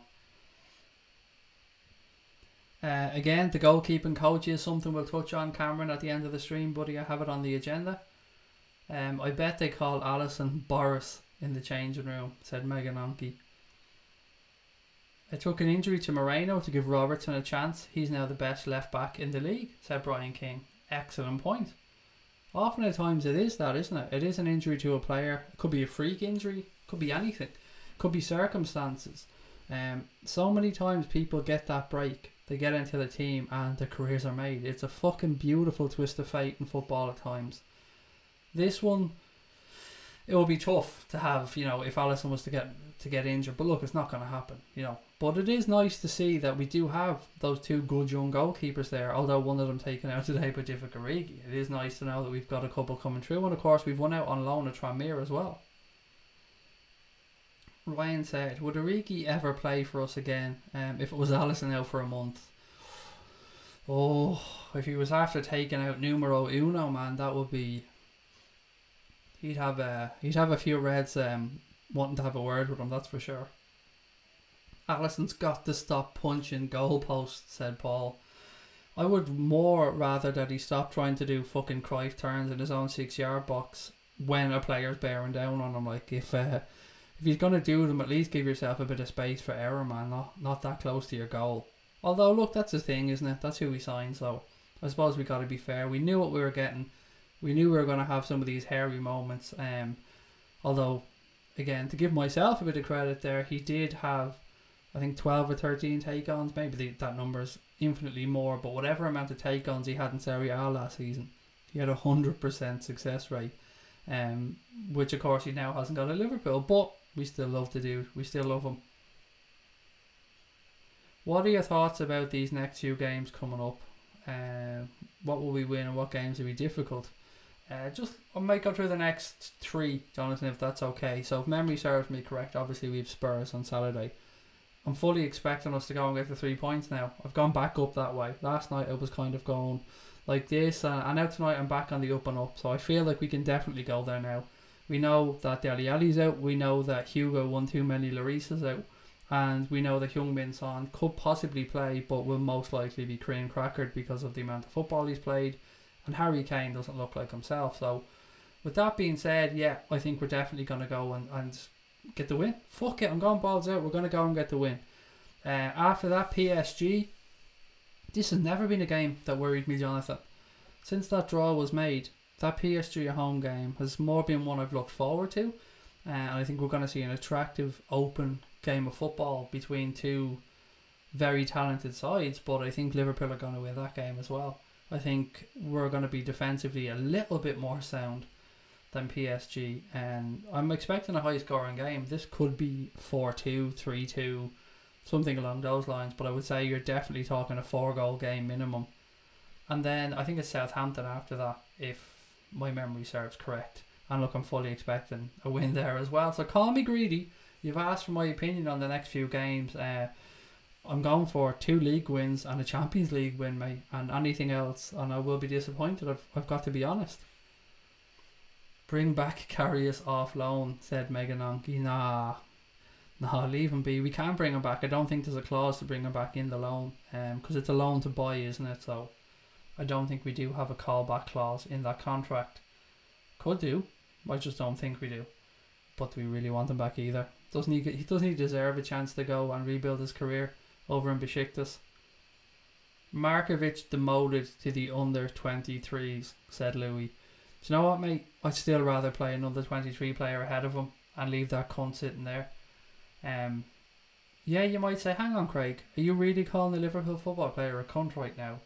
Again, the goalkeeping coach is something we'll touch on, Cameron, at the end of the stream, buddy. I have it on the agenda. I bet they call Alisson Boris in the changing room, said Megan Onke. I took an injury to Moreno to give Robertson a chance. He's now the best left back in the league, said Brian King. Excellent point. Often at times it is that, isn't it? It is an injury to a player. It could be a freak injury. Could be anything. Could be circumstances. So many times people get that break. They get into the team and their careers are made. It's a fucking beautiful twist of fate in football at times. This one, it will be tough to have, you know, if Alisson was to get injured. But look, it's not going to happen, you know. But it is nice to see that we do have those two good young goalkeepers there, although one of them taken out today by Divock Origi. It is nice to know that we've got a couple coming through. And of course, we've won out on loan at Tranmere as well. Ryan said, would Origi ever play for us again if it was Alisson out for a month? Oh, if he was after taking out numero uno, man, that would be... He'd have a few Reds wanting to have a word with him, that's for sure. Alisson's got to stop punching goalposts, said Paul. I would more rather that he stop trying to do fucking Cruyff turns in his own 6-yard box when a player's bearing down on him. Like, if he's going to do them, at least give yourself a bit of space for error, man. Not that close to your goal. Although, look, that's the thing, isn't it? That's who we signed, so I suppose we got to be fair. We knew what we were getting. We knew we were going to have some of these hairy moments. Although, again, to give myself a bit of credit there, he did have, I think, 12 or 13 take-ons. Maybe that number is infinitely more, but whatever amount of take-ons he had in Serie A last season, he had a 100% success rate, which of course he now hasn't got at Liverpool, but we still love the dude. We still love him. What are your thoughts about these next few games coming up? What will we win and what games will be difficult? I might go through the next 3, Jonathan, if that's okay. So if memory serves me correct, obviously we have Spurs on Saturday. I'm fully expecting us to go and get the 3 points now. I've gone back up that way. Last night I was kind of going like this, and now tonight I'm back on the up and up. So I feel like we can definitely go there now. We know that Dele Alli's out. We know that Hugo won too many Larissa's out. And we know that Heung-min Son could possibly play, but will most likely be cream crackered because of the amount of football he's played. And Harry Kane doesn't look like himself. So with that being said, yeah, I think we're definitely going to go and get the win. Fuck it, I'm going balls out. We're going to go and get the win. After that, PSG. This has never been a game that worried me, Jonathan. Since that draw was made, that PSG at home game has more been one I've looked forward to. And I think we're going to see an attractive, open game of football between two very talented sides. But I think Liverpool are going to win that game as well. I think we're going to be defensively a little bit more sound than PSG, and I'm expecting a high scoring game. This could be 4-2, 3-2, something along those lines, but I would say you're definitely talking a 4-goal game minimum. And then I think it's Southampton after that, if my memory serves correct. And look, I'm fully expecting a win there as well. So call me greedy. You've asked for my opinion on the next few games. I'm going for 2 league wins and a Champions League win, mate, and anything else, and I will be disappointed. I've got to be honest. Bring back Karius off loan, said Megan Onke. Nah, leave him be. We can't bring him back. I don't think there's a clause to bring him back in the loan, because it's a loan to buy, isn't it? So I don't think we do have a callback clause in that contract. Could do. I just don't think we do. But do we really want him back either? Doesn't he deserve a chance to go and rebuild his career over in Besiktas? Markovic demoted to the under-23s, said Louis. Do you know what, mate? I'd still rather play an under-23 player ahead of him and leave that cunt sitting there. Yeah, you might say, hang on, Craig, are you really calling a Liverpool football player a cunt right now?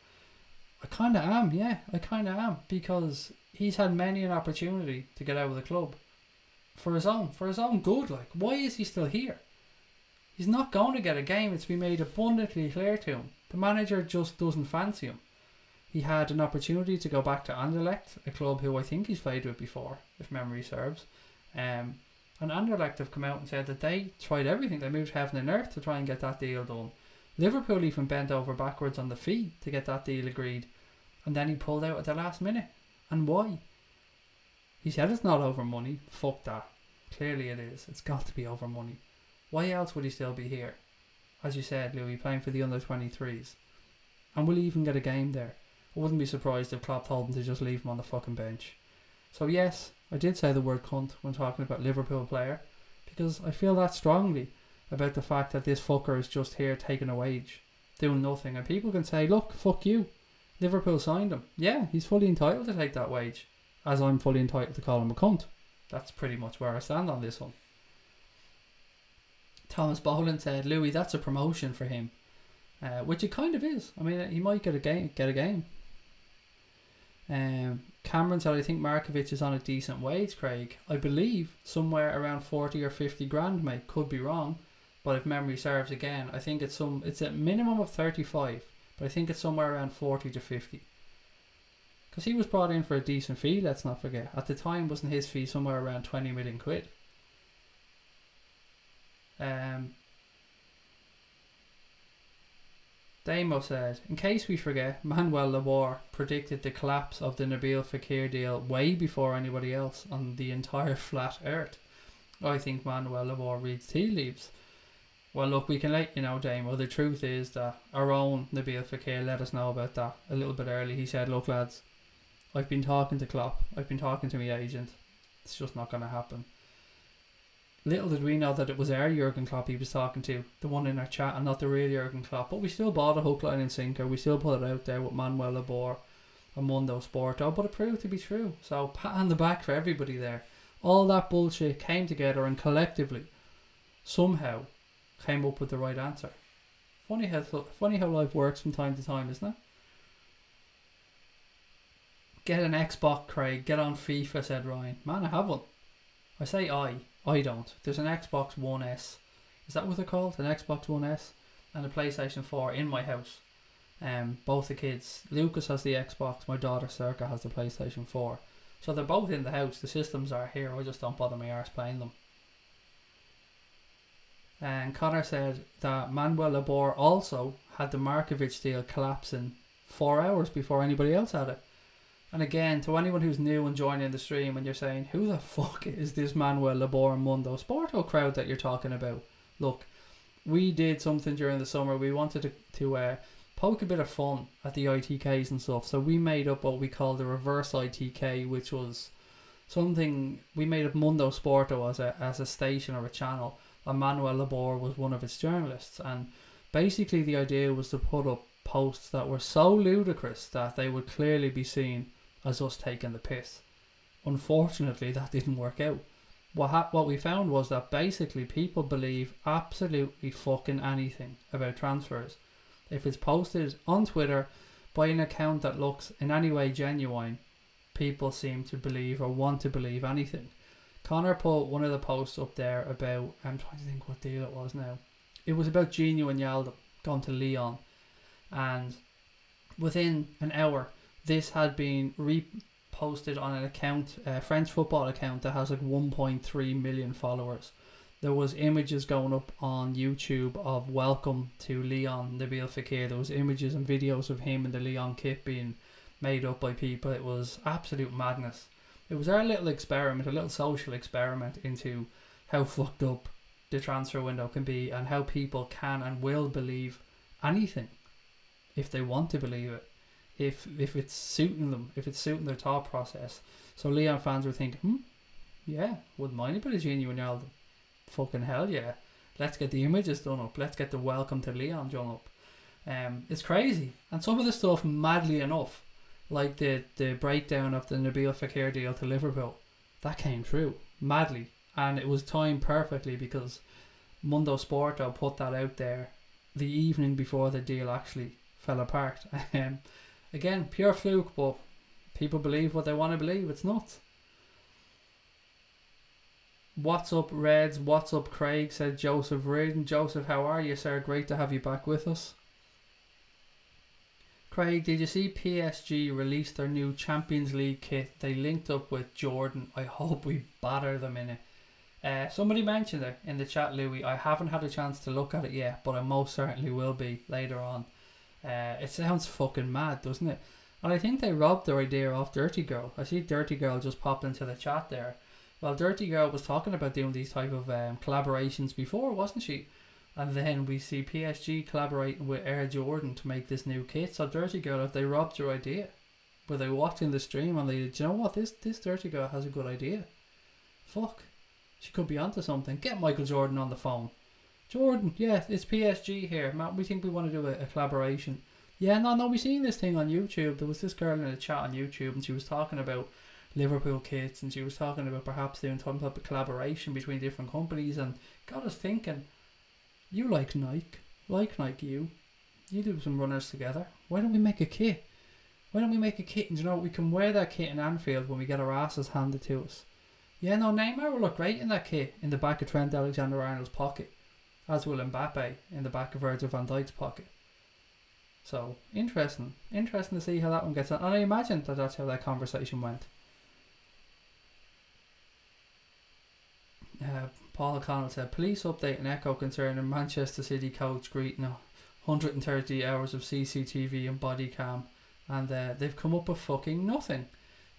I kind of am, yeah, I kind of am, because he's had many an opportunity to get out of the club for his own good. Like, why is he still here? He's not going to get a game. It's been made abundantly clear to him. The manager just doesn't fancy him. He had an opportunity to go back to Anderlecht, a club who I think he's played with before, if memory serves. And Anderlecht have come out and said that they tried everything. They moved heaven and earth to try and get that deal done. Liverpool even bent over backwards on the fee to get that deal agreed. And then he pulled out at the last minute. And why? He said it's not over money. Fuck that. Clearly it is. It's got to be over money. Why else would he still be here? As you said, Louis, playing for the under-23s. And will he even get a game there? I wouldn't be surprised if Klopp told him to just leave him on the fucking bench. So yes, I did say the word cunt when talking about Liverpool player, because I feel that strongly about the fact that this fucker is just here taking a wage, doing nothing, and people can say, look, fuck you, Liverpool signed him. Yeah, he's fully entitled to take that wage, as I'm fully entitled to call him a cunt. That's pretty much where I stand on this one. Thomas Boland said, Louis, that's a promotion for him, which it kind of is. I mean, he might get a game. Cameron said, I think Markovic is on a decent wage, Craig. I believe somewhere around 40 or 50 grand, mate. Could be wrong, but if memory serves again, I think it's a minimum of 35, but I think it's somewhere around 40 to 50. Because he was brought in for a decent fee, let's not forget. At the time, wasn't his fee somewhere around 20 million quid? Damo said, in case we forget, Manuel Labor predicted the collapse of the Nabil Fekir deal way before anybody else on the entire flat earth. I think Manuel Labor reads tea leaves. Well, look, we can let you know, Damo. The truth is that our own Nabil Fekir let us know about that a little bit early. He said, look, lads, I've been talking to Klopp. I've been talking to my agent. It's just not going to happen. Little did we know that it was our Jurgen Klopp he was talking to, the one in our chat, and not the real Jurgen Klopp. But we still bought a hook, line and sinker. We still put it out there with Manuel Labor and Mundo Sporto, but it proved to be true. So pat on the back for everybody there. All that bullshit came together and collectively, somehow, came up with the right answer. Funny how life works from time to time, isn't it? Get an Xbox, Craig. Get on FIFA, said Ryan. Man, I have one. I say I don't. There's an Xbox One S. Is that what they're called? An Xbox One S and a PlayStation 4 in my house. Both the kids. Lucas has the Xbox. My daughter Circa has the PlayStation 4. So they're both in the house. The systems are here. I just don't bother my arse playing them. And Connor said that Manuel Labor also had the Markovic deal collapsing 4 hours before anybody else had it. And again, to anyone who's new and joining the stream and you're saying, who the fuck is this Manuel Labor and Mundo Sporto crowd that you're talking about? Look, we did something during the summer. We wanted to poke a bit of fun at the ITKs and stuff. So we made up what we call the reverse ITK, which was something, we made up Mundo Sporto as a station or a channel. And Manuel Labor was one of its journalists. And basically the idea was to put up posts that were so ludicrous that they would clearly be seen as us taking the piss. Unfortunately, that didn't work out. What we found was that basically people believe absolutely fucking anything about transfers. If it's posted on Twitter by an account that looks in any way genuine, people seem to believe or want to believe anything. Connor put one of the posts up there about, I'm trying to think what deal it was now. It was about Gino Wijnaldum going to Lyon. And within an hour, this had been reposted on an account, a French football account that has like 1.3 million followers. There was images going up on YouTube of welcome to Lyon, Nabil Fekir. There was images and videos of him in the Lyon kit being made up by people. It was absolute madness. It was our little experiment, a little social experiment into how fucked up the transfer window can be and how people can and will believe anything if they want to believe it, if it's suiting them, if it's suiting their thought process. So Lyon fans were thinking, yeah, wouldn't mind a bit of Gino Wijnaldum. Fucking hell yeah. Let's get the images done up. Let's get the welcome to Lyon done up. It's crazy. And some of the stuff, madly enough, like the breakdown of the Nabil Fekir deal to Liverpool, that came through madly, and it was timed perfectly because Mundo Sporto put that out there the evening before the deal actually fell apart. Again, pure fluke, but people believe what they want to believe. It's nuts. What's up, Reds? What's up, Craig? Said Joseph Reardon. Joseph, how are you, sir? Great to have you back with us. Craig, did you see PSG release their new Champions League kit? They linked up with Jordan. I hope we batter them in it. Somebody mentioned it in the chat, Louis. I haven't had a chance to look at it yet, but I most certainly will be later on. It sounds fucking mad, doesn't it? And I think they robbed their idea off Dirty Girl. I see Dirty Girl just popped into the chat there. Well, Dirty Girl was talking about doing these type of collaborations before, wasn't she? And then we see PSG collaborating with Air Jordan to make this new kit. So Dirty Girl, if they robbed your idea, were they watching the stream and they, do you know what, this Dirty Girl has a good idea. Fuck, she could be onto something. Get Michael Jordan on the phone. Jordan, yeah, it's PSG here. Matt, we think we want to do a collaboration. Yeah, no, we seen this thing on YouTube. There was this girl in a chat on YouTube and she was talking about Liverpool kits and she was talking about perhaps doing some type of collaboration between different companies, and got us thinking, you like Nike, you do some runners together. Why don't we make a kit? And you know, we can wear that kit in Anfield when we get our asses handed to us. Yeah, no, Neymar will look great in that kit in the back of Trent Alexander-Arnold's pocket, as will Mbappe in the back of Virgil van Dijk's pocket. So, interesting to see how that one gets on. And I imagine that that's how that conversation went. Paul O'Connell said, police update and echo concerning Manchester City coach greeting 130 hours of CCTV and body cam, and they've come up with fucking nothing.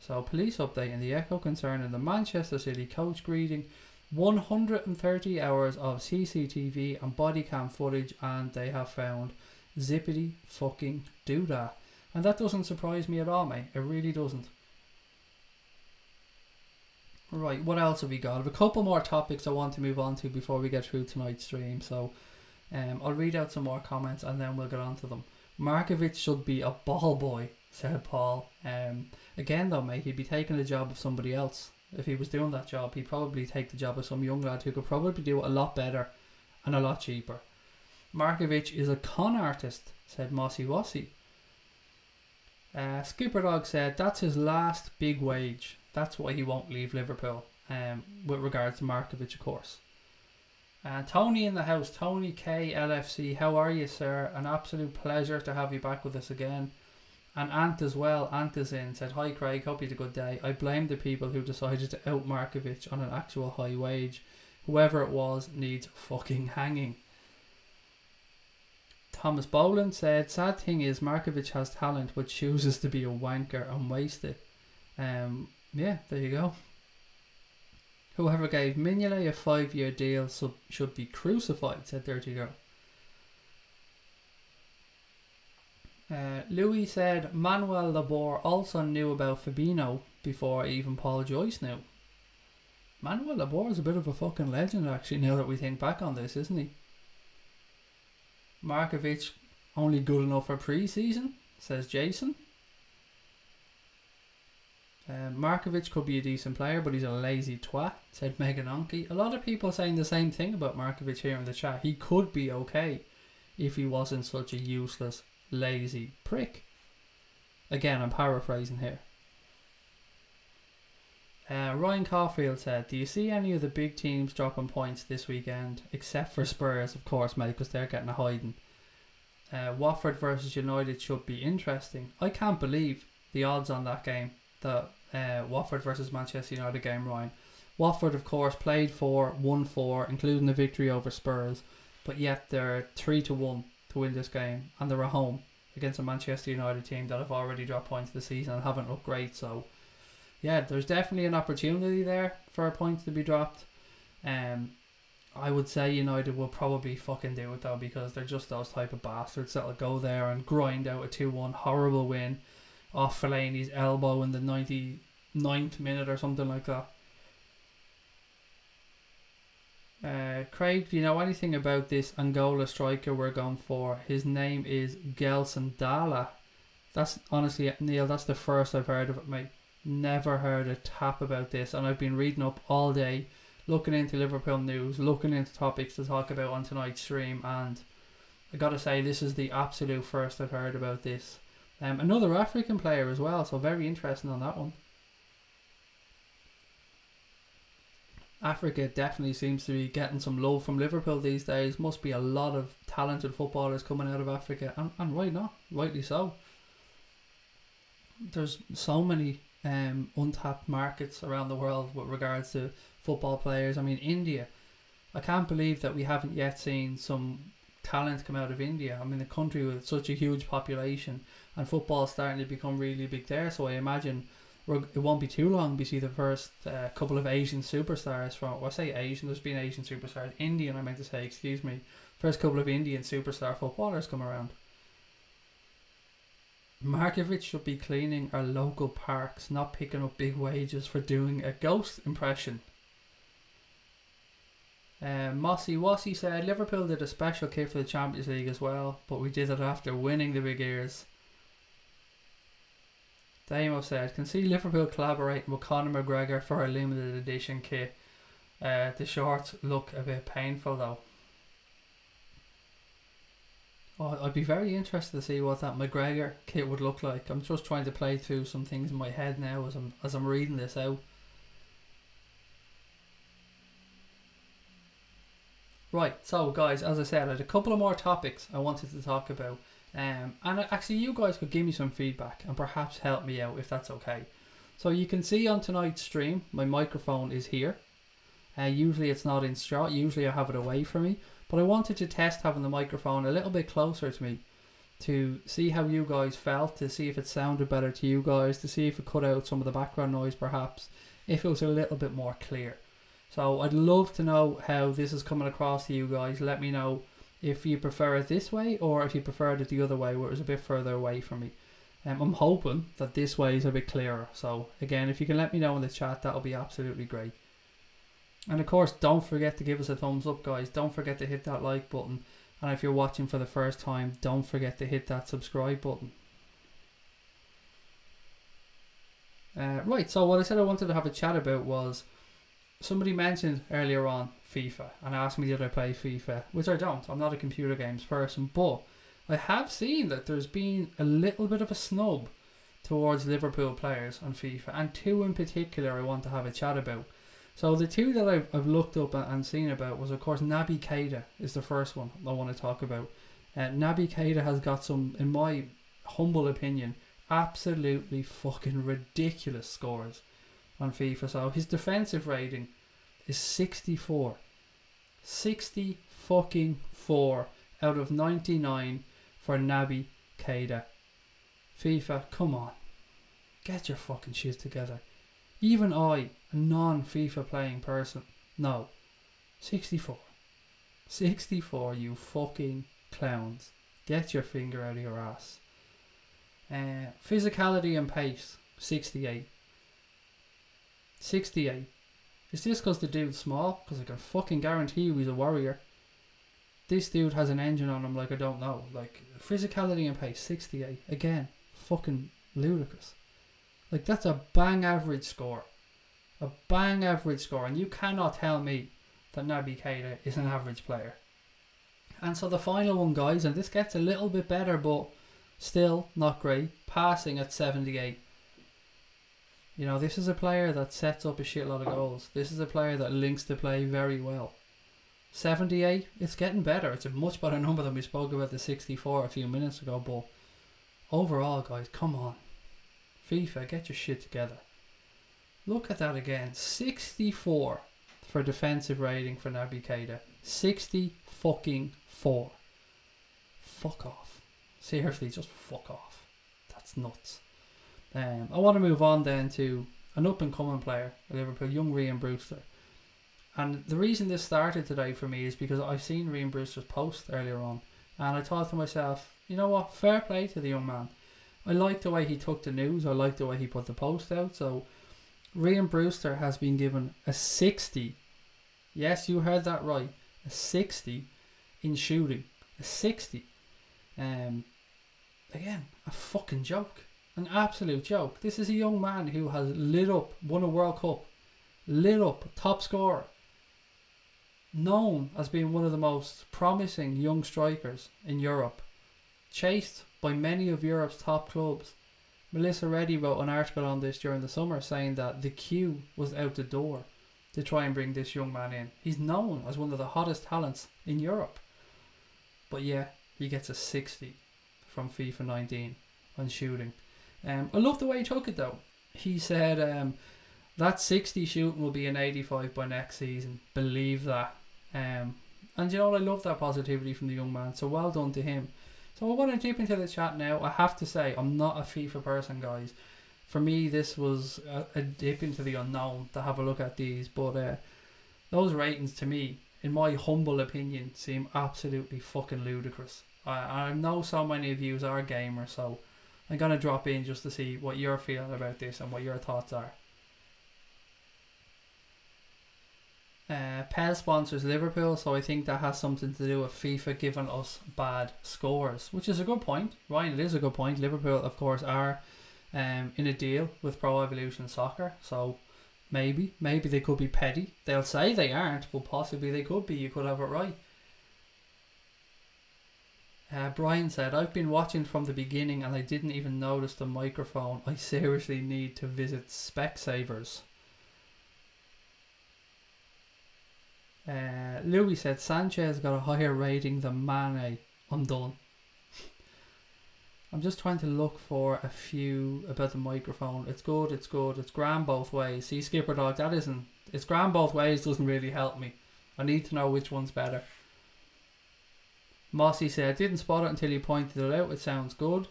So police update and the echo concerning the Manchester City coach greeting 130 hours of CCTV and body cam footage, and they have found zippity fucking doodah. And that doesn't surprise me at all, mate. It really doesn't. Right, what else have we got? I have a couple more topics I want to move on to before we get through tonight's stream. So I'll read out some more comments and then we'll get on to them. Markovic should be a ball boy, said Paul. Again though, mate, he'd be taking the job of somebody else. If he was doing that job, he'd probably take the job of some young lad who could probably do it a lot better and a lot cheaper. Markovic is a con artist, said Mossy Wossy. Skipper Dog said that's his last big wage. That's why he won't leave Liverpool, with regards to Markovic, of course. Tony in the house, Tony K, LFC, how are you, sir? An absolute pleasure to have you back with us again. And Ant as well, Ant is in, said, hi Craig, hope you had a good day. I blame the people who decided to out Markovic on an actual high wage. Whoever it was needs fucking hanging. Thomas Boland said, sad thing is Markovic has talent but chooses to be a wanker and waste it. Yeah, there you go. Whoever gave Mignolet a 5-year deal should be crucified, said Dirty Girl. Louis said Manuel Labor also knew about Fabinho before even Paul Joyce knew. Manuel Labor is a bit of a fucking legend actually, now that we think back on this, isn't he? Markovic only good enough for pre-season, says Jason. Markovic could be a decent player, but he's a lazy twat, said Megan Onke. A lot of people saying the same thing about Markovic here in the chat. He could be okay if he wasn't such a useless, lazy prick. Again, I'm paraphrasing here. Ryan Caulfield said, do you see any of the big teams dropping points this weekend? Except for Spurs, of course, mate, because they're getting a hiding. Watford versus United should be interesting. I can't believe the odds on that game. The Watford versus Manchester United game, Ryan. Watford, of course, played 4, won 4, including the victory over Spurs, but yet they're 3-1 to win this game, and they're at home against a Manchester United team that have already dropped points this season and haven't looked great. So yeah, there's definitely an opportunity there for points to be dropped. I would say United will probably fucking do it though, because they're just those type of bastards that'll go there and grind out a 2-1 horrible win off Fellaini's elbow in the 99th minute or something like that. Craig, do you know anything about this Angola striker we're going for? His name is Gelson Dala. That's honestly, Neil, that's the first I've heard of it, mate. Never heard a tap about this, and I've been reading up all day, looking into Liverpool news, looking into topics to talk about on tonight's stream, and I gotta say, this is the absolute first I've heard about this. Another African player as well, so very interesting on that one. Africa definitely seems to be getting some love from Liverpool these days. Must be a lot of talented footballers coming out of Africa, and why not? Rightly so. There's so many untapped markets around the world with regards to football players. I mean, India, I can't believe that we haven't yet seen some talent come out of India. I mean, a country with such a huge population, and football is starting to become really big there, so I imagine it won't be too long we see the first couple of Asian superstars from, well, I say Asian, there's been Asian superstars, Indian I meant to say, excuse me, first couple of Indian superstar footballers come around. Markovic should be cleaning our local parks, not picking up big wages for doing a ghost impression. Mossy Wassy said Liverpool did a special kit for the Champions League as well, but we did it after winning the big ears. Damo said, can see Liverpool collaborating with Conor McGregor for a limited edition kit. The shorts look a bit painful though. Oh, I'd be very interested to see what that McGregor kit would look like. I'm just trying to play through some things in my head now as I'm reading this out. Right, so guys, as I said, I had a couple of more topics I wanted to talk about. And actually you guys could give me some feedback and perhaps help me out if that's okay. So you can see on tonight's stream, my microphone is here. Usually it's not in shot, usually I have it away from me. But I wanted to test having the microphone a little bit closer to me to see how you guys felt, to see if it sounded better to you guys, to see if it cut out some of the background noise perhaps, if it was a little bit more clear. So I'd love to know how this is coming across to you guys. Let me know if you prefer it this way or if you preferred it the other way where it was a bit further away from me. I'm hoping that this way is a bit clearer. So again, if you can let me know in the chat, that'll be absolutely great. And of course, don't forget to give us a thumbs up, guys. Don't forget to hit that like button. And if you're watching for the first time, don't forget to hit that subscribe button. Right, so what I said I wanted to have a chat about was, somebody mentioned earlier on FIFA and asked me did I play FIFA, which I don't. I'm not a computer games person, but I have seen that there's been a little bit of a snub towards Liverpool players on FIFA, and two in particular I want to have a chat about. So the two that I've looked up and seen about was, of course, Naby Keita is the first one I want to talk about. Naby Keita has got some, in my humble opinion, absolutely fucking ridiculous scores on FIFA. So his defensive rating is 64. 60 fucking 4 out of 99 for Naby Keita. FIFA, come on. Get your fucking shit together. Even I, a non-FIFA playing person, no. 64. 64, you fucking clowns. Get your finger out of your ass. Physicality and pace, 68. 68. Is this because the dude's small? Because I can fucking guarantee you he's a warrior. This dude has an engine on him like I don't know. Like, physicality and pace, 68. Again, fucking ludicrous. Like, that's a bang average score. A bang average score. And you cannot tell me that Naby Keita is an average player. And so the final one, guys, and this gets a little bit better, but still not great. Passing at 78. You know, this is a player that sets up a shitload of goals. This is a player that links the play very well. 78, it's getting better. It's a much better number than we spoke about the 64 a few minutes ago, but overall, guys, come on. FIFA, get your shit together. Look at that again. 64 for defensive rating for Naby Keita. 60 fucking 4. Fuck off. Seriously, just fuck off. That's nuts. I want to move on then to an up and coming player at Liverpool, young Ryan Brewster. And the reason this started today for me is because I've seen Ryan Brewster's post earlier on, and I thought to myself, you know what, fair play to the young man. I like the way he took the news. I like the way he put the post out. So Ryan Brewster has been given a 60. Yes, you heard that right. A A 60 in shooting. A 60. Again, a fucking joke. An absolute joke. This is a young man who has lit up, won a World Cup, lit up, top scorer, known as being one of the most promising young strikers in Europe, chased by many of Europe's top clubs. Melissa Reddy wrote an article on this during the summer saying that the queue was out the door to try and bring this young man in. He's known as one of the hottest talents in Europe. But yeah, he gets a 60 from FIFA 19 on shooting. I love the way he took it though. He said that 60 shooting will be an 85 by next season. Believe that. And you know, I love that positivity from the young man. So well done to him. So I want to dip into the chat now. I have to say, I'm not a FIFA person, guys. For me, this was a dip into the unknown to have a look at these. But those ratings, to me, in my humble opinion, seem absolutely fucking ludicrous. I know so many of you are gamers, so I'm going to drop in just to see what you're feeling about this and what your thoughts are. PES sponsors Liverpool, so I think that has something to do with FIFA giving us bad scores, which is a good point. Ryan, it is a good point. Liverpool, of course, are in a deal with Pro Evolution Soccer, so maybe they could be petty. They'll say they aren't, but possibly they could be. You could have it right. Brian said, I've been watching from the beginning and I didn't even notice the microphone. I seriously need to visit Specsavers. Louis said, Sanchez got a higher rating than Mane. I'm done. I'm just trying to look for a few about the microphone. It's good. It's grand both ways. See, Skipper Dog, that isn't... It's grand both ways doesn't really help me. I need to know which one's better. Mossy said, didn't spot it until you pointed it out. It sounds good.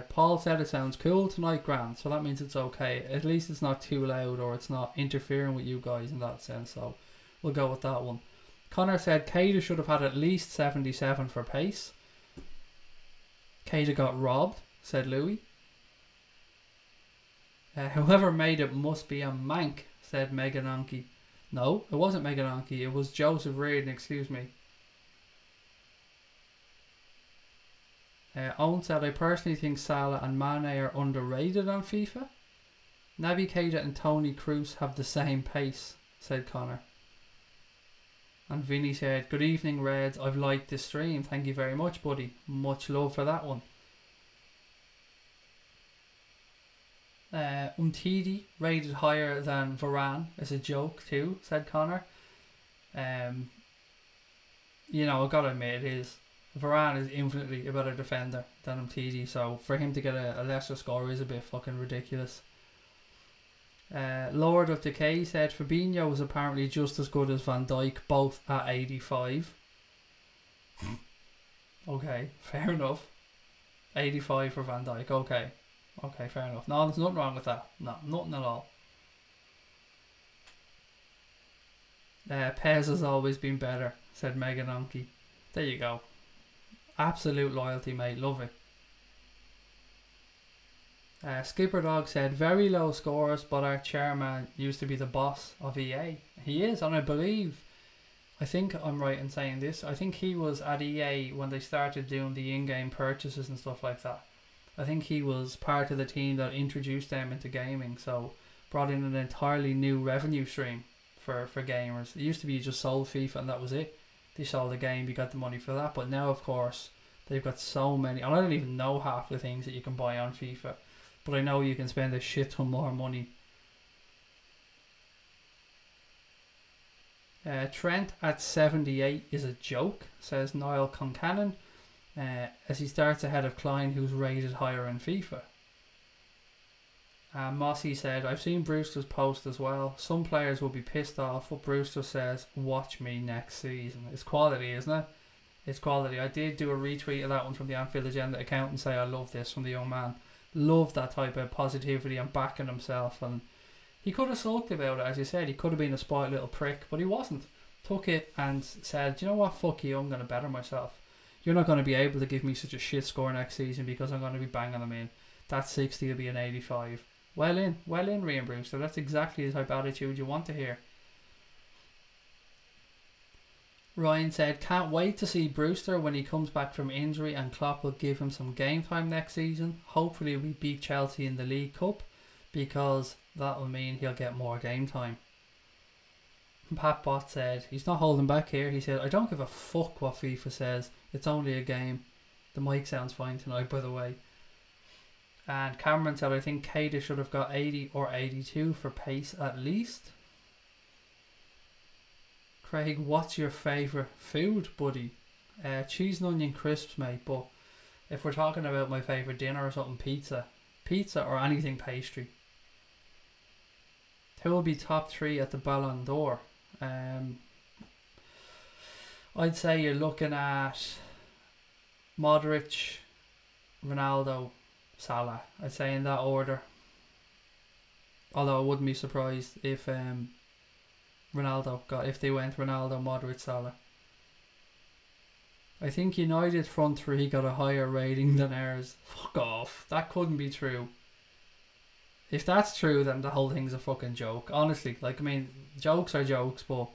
Paul said it sounds cool tonight, grand. So that means it's okay. At least it's not too loud or it's not interfering with you guys in that sense. So we'll go with that one. Connor said, Keita should have had at least 77 for pace. Keita got robbed, said Louis. Whoever made it must be a mank, said Meganonki. No, it wasn't Meganonki. It was Joseph Reardon, excuse me. Owen said, I personally think Salah and Mane are underrated on FIFA. Naby Keita and Tony Kroos have the same pace, said Connor. And Vinny said, good evening, Reds. I've liked this stream. Thank you very much, buddy. Much love for that one. Umtiti rated higher than Varane is a joke too, said Connor. You know, I've got to admit, it is. Varane is infinitely a better defender than Umtiti, so for him to get a lesser score is a bit fucking ridiculous. Lord of Decay said Fabinho was apparently just as good as Van Dijk, both at 85. Okay, fair enough. 85 for Van Dijk, okay, fair enough. No, there's nothing wrong with that. No, nothing at all. Pez has always been better, said Meganonki. There you go. Absolute loyalty, mate. Love it. Skipper Dog said, very low scores, but our chairman used to be the boss of EA. He is, and I think I'm right in saying this, I think he was at EA when they started doing the in-game purchases and stuff like that. I think he was part of the team that introduced them into gaming, so brought in an entirely new revenue stream for gamers. It used to be you just sold FIFA and that was it. They sold the game, you got the money for that, but now of course they've got so many, and I don't even know half the things that you can buy on FIFA, but I know you can spend a shit ton more money. Trent at 78 is a joke, says Niall Concannon, as he starts ahead of Klein, who's rated higher in FIFA. Mossy said, I've seen Brewster's post as well. Some players will be pissed off, but Brewster says, watch me next season. It's quality, isn't it? It's quality. I did do a retweet of that one from the Anfield Agenda account and say I love this from the young man. Love that type of positivity and backing himself. And he could have sulked about it, as you said. He could have been a spoiled little prick, but he wasn't. Took it and said, do you know what, fuck you, I'm going to better myself. You're not going to be able to give me such a shit score next season because I'm going to be banging them in. That 60 will be an 85. Well in, Rian Brewster. That's exactly the type of attitude you want to hear. Ryan said, can't wait to see Brewster when he comes back from injury and Klopp will give him some game time next season. Hopefully we beat Chelsea in the League Cup because that will mean he'll get more game time. Pat Bott said, he's not holding back here. He said, I don't give a fuck what FIFA says. It's only a game. The mic sounds fine tonight, by the way. And Cameron said, I think Keita should have got 80 or 82 for pace at least. Craig, what's your favourite food, buddy? Cheese and onion crisps, mate. But if we're talking about my favourite dinner or something, pizza or anything pastry. Who will be top 3 at the Ballon d'Or? I'd say you're looking at Modric, Ronaldo, Salah. I'd say in that order. Although I wouldn't be surprised if if they went Ronaldo, Modric, Salah. I think United's front 3 got a higher rating than ours. Fuck off. That couldn't be true. If that's true, then the whole thing's a fucking joke. Honestly, like, I mean, jokes are jokes, but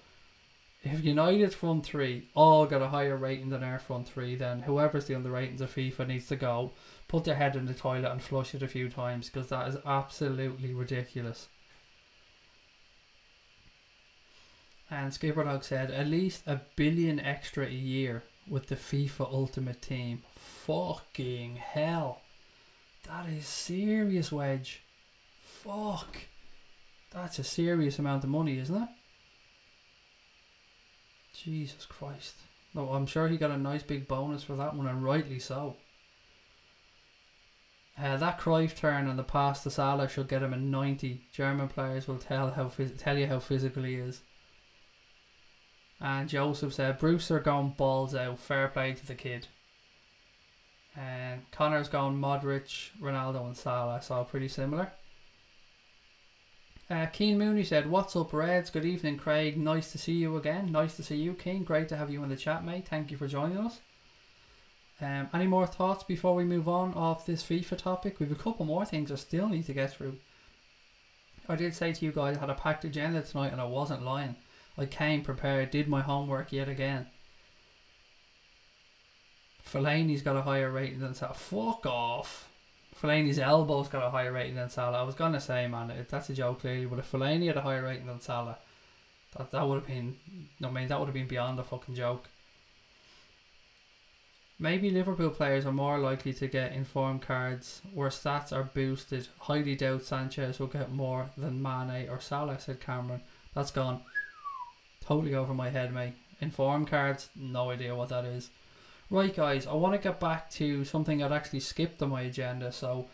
if United's front 3 all got a higher rating than our front 3, then whoever's doing the ratings of FIFA needs to go, put their head in the toilet and flush it a few times, because that is absolutely ridiculous. And Skipper Dog said, at least $1 billion extra a year with the FIFA Ultimate Team. Fucking hell. That is serious, Wedge. Fuck. That's a serious amount of money, isn't it? Jesus Christ. No, I'm sure he got a nice big bonus for that one, and rightly so. That Cruyff turn and the pass to Salah should get him a 90. German players will tell you how physical he is. And Joseph said, Brewster going balls out. Fair play to the kid. And Connor's going Modric, Ronaldo and Salah. So pretty similar. Keen Mooney said, what's up, Reds? Good evening, Craig. Nice to see you again. Nice to see you, Keen. Great to have you in the chat, mate. Thank you for joining us. Any more thoughts before we move on off this FIFA topic? We've a couple more things I still need to get through. I did say to you guys I had a packed agenda tonight, and I wasn't lying. I came prepared, did my homework yet again. Fellaini's got a higher rating than Salah. Fuck off. Fellaini's elbow's got a higher rating than Salah. I was going to say, man, that's a joke clearly, but if Fellaini had a higher rating than Salah, that would have been, I mean, that would have been beyond a fucking joke. Maybe Liverpool players are more likely to get informed cards where stats are boosted. Highly doubt Sanchez will get more than Mane or Salah, said Cameron. That's gone totally over my head, mate. Informed cards, no idea what that is. Right, guys, I want to get back to something I'd actually skipped on my agenda. So,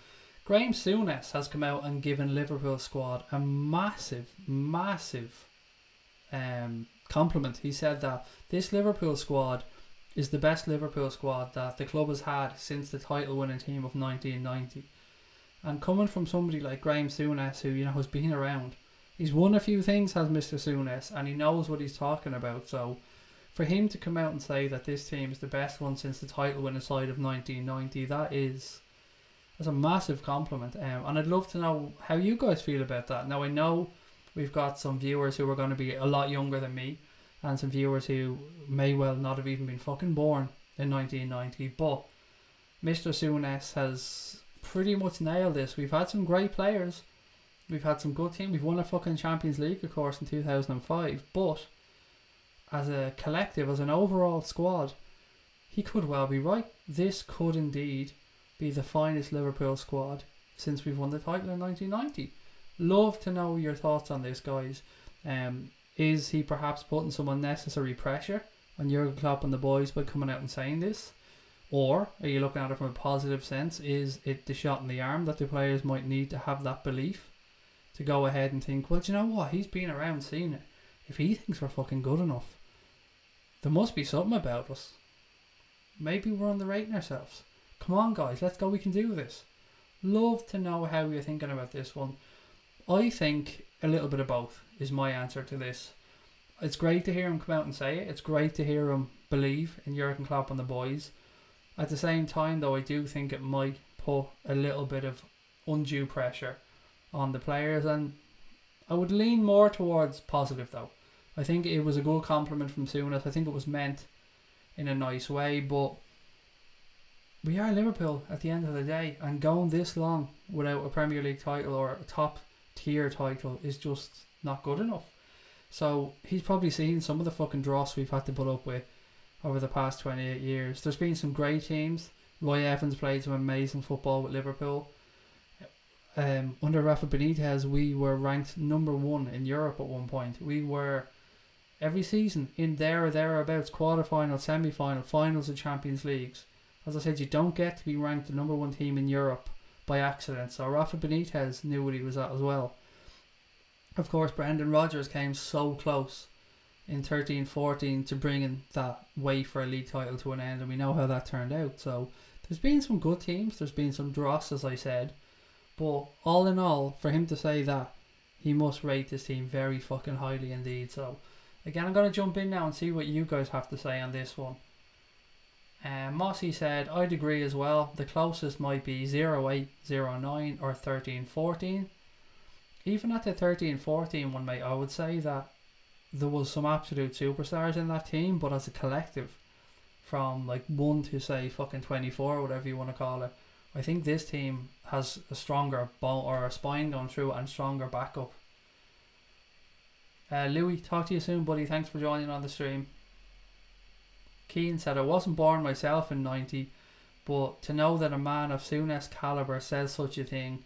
Graham Souness has come out and given Liverpool squad a massive compliment. He said that this Liverpool squad is the best Liverpool squad that the club has had since the title-winning team of 1990. And coming from somebody like Graham Souness, who, you know, has been around, he's won a few things, has Mr. Souness, and he knows what he's talking about. So, for him to come out and say that this team is the best one since the title-winning side of 1990, that's a massive compliment. And I'd love to know how you guys feel about that. Now, I know we've got some viewers who are going to be a lot younger than me, and some viewers who may well not have even been fucking born in 1990, but Mr. Souness has pretty much nailed this. We've had some great players. We've had some good teams. We've won a fucking Champions League, of course, in 2005, but as a collective, as an overall squad, he could well be right. This could indeed be the finest Liverpool squad since we've won the title in 1990. Love to know your thoughts on this, guys. Is he perhaps putting some unnecessary pressure on Jurgen Klopp and the boys by coming out and saying this? Or are you looking at it from a positive sense? Is it the shot in the arm that the players might need to have that belief to go ahead and think, well, do you know what? He's been around, seen it. If he thinks we're fucking good enough, there must be something about us. Maybe we're underrating ourselves. Come on, guys, let's go. We can do this. Love to know how you're thinking about this one. I think a little bit of both is my answer to this. It's great to hear him come out and say it. It's great to hear him believe in Jurgen Klopp and the boys. At the same time, though, I do think it might put a little bit of undue pressure on the players, and I would lean more towards positive, though. I think it was a good compliment from Souness. I think it was meant in a nice way, but we are Liverpool at the end of the day, and going this long without a Premier League title or a top tier title is just not good enough. So he's probably seen some of the fucking dross we've had to put up with over the past 28 years. There's been some great teams. Roy Evans played some amazing football with Liverpool. Under Rafa Benitez, we were ranked number 1 in Europe at one point. We were every season in there or thereabouts, quarter-final, semi-final, finals of Champions Leagues. As I said, you don't get to be ranked the number 1 team in Europe by accident. So Rafa Benitez knew what he was at as well. Of course, Brendan Rodgers came so close in 13-14 to bringing that wait for a league title to an end, and we know how that turned out. So there's been some good teams, there's been some dross, as I said, but all in all, for him to say that, he must rate this team very fucking highly indeed. So again, I'm going to jump in now and see what you guys have to say on this one. Mossy said, I'd agree as well. The closest might be 08, 09 or 13-14. Even at the 13-14 one, mate, I would say that there was some absolute superstars in that team, but as a collective, from like 1 to say fucking 24, whatever you want to call it, I think this team has a stronger bone or a spine going through it and stronger backup. Louis, talk to you soon, buddy. Thanks for joining on the stream. Keane said, I wasn't born myself in 90, but to know that a man of Souness calibre says such a thing,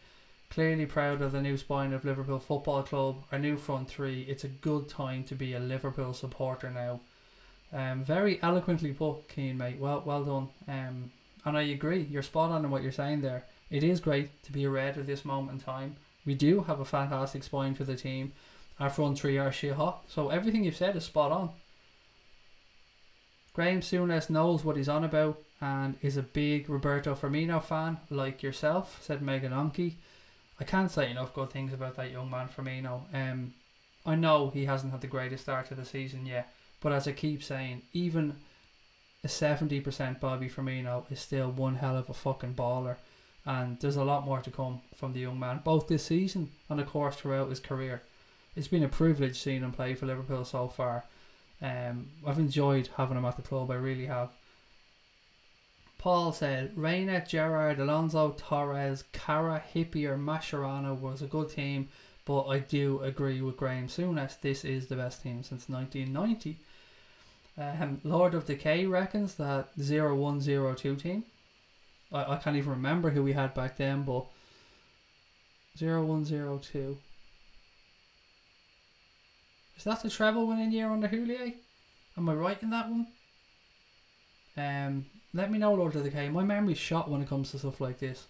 clearly proud of the new spine of Liverpool Football Club, our new front three. It's a good time to be a Liverpool supporter now. Very eloquently put, Keane, mate. Well done. And I agree. You're spot on in what you're saying there. It is great to be a Red at this moment in time. We do have a fantastic spine for the team. Our front three are shit hot. So everything you've said is spot on. Graham Souness knows what he's on about and is a big Roberto Firmino fan, like yourself, said Megan Onke. I can't say enough good things about that young man, Firmino. I know he hasn't had the greatest start to the season yet, but as I keep saying, even a 70% Bobby Firmino is still one hell of a fucking baller, and there's a lot more to come from the young man, both this season and of course throughout his career. It's been a privilege seeing him play for Liverpool so far. I've enjoyed having him at the club, I really have. Paul said, Reina, Gerrard, Alonso, Torres, Cara, Hippier, Mascherano was a good team, but I do agree with Graham Souness. This is the best team since 1990. Lord of Decay reckons that 0102 team. I can't even remember who we had back then, but 0102. Is that the treble winning year under Houllier? Am I right in that one? Let me know, Lord of the Decay. My memory's shot when it comes to stuff like this.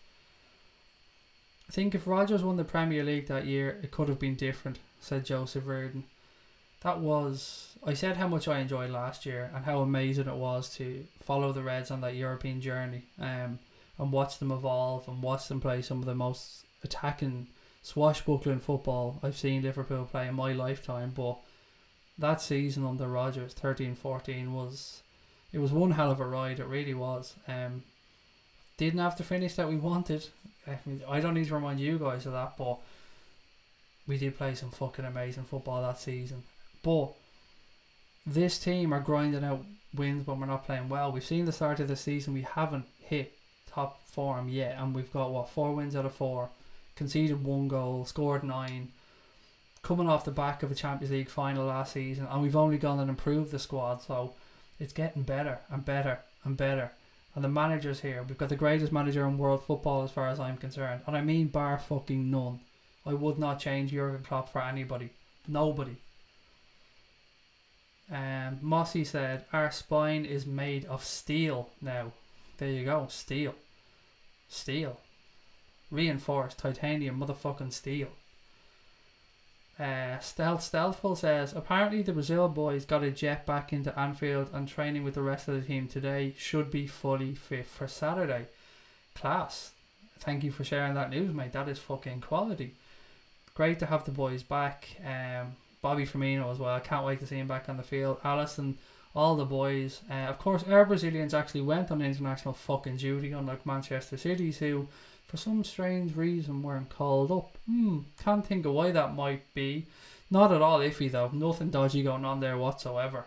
I think if Rodgers won the Premier League that year, it could have been different, said Joseph Reardon. That was... I said how much I enjoyed last year and how amazing it was to follow the Reds on that European journey and watch them evolve and watch them play some of the most attacking, swashbuckling football I've seen Liverpool play in my lifetime. But that season under Rodgers, 13-14, was... It was one hell of a ride, it really was. Didn't have the finish that we wanted. I don't need to remind you guys of that, but we did play some fucking amazing football that season. But this team are grinding out wins when we're not playing well. We've seen the start of the season, we haven't hit top form yet, and we've got 4 wins out of 4, conceded 1 goal, scored 9, coming off the back of a Champions League final last season, and we've only gone and improved the squad. So it's getting better and better and better. And the manager's here. We've got the greatest manager in world football as far as I'm concerned. And I mean bar fucking none. I would not change Jurgen Klopp for anybody. Nobody. Mossy said, our spine is made of steel now. There you go. Steel. Steel. Reinforced titanium motherfucking steel. Stealthful says, apparently the Brazil boys got a jet back into Anfield and training with the rest of the team today, should be fully fit for Saturday. Class. Thank you for sharing that news, mate. That is fucking quality. Great to have the boys back. Bobby Firmino as well. I can't wait to see him back on the field. Alisson, all the boys. Of course, our Brazilians actually went on international fucking duty, unlike Manchester City's, who for some strange reason weren't called up. Can't think of why that might be. Not at all iffy though. Nothing dodgy going on there whatsoever.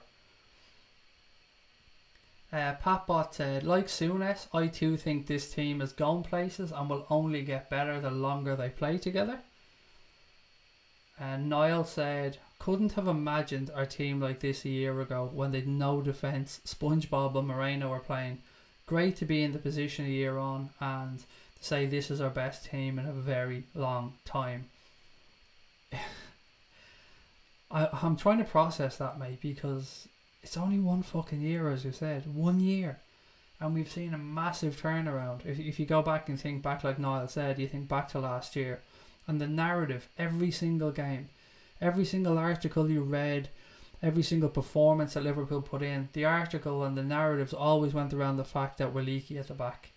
Patbot said, like Souness, I too think this team is going places and will only get better the longer they play together. And Niall said, couldn't have imagined our team like this a year ago when they'd no defence. SpongeBob and Moreno were playing. Great to be in the position a year on and to say this is our best team in a very long time. I'm trying to process that, mate, because it's only one fucking year, as you said. 1 year. And we've seen a massive turnaround. If you go back and think back, like Niall said, you think back to last year. And the narrative, every single game, every single article you read, every single performance that Liverpool put in, the article and the narratives always went around the fact that we're leaky at the back.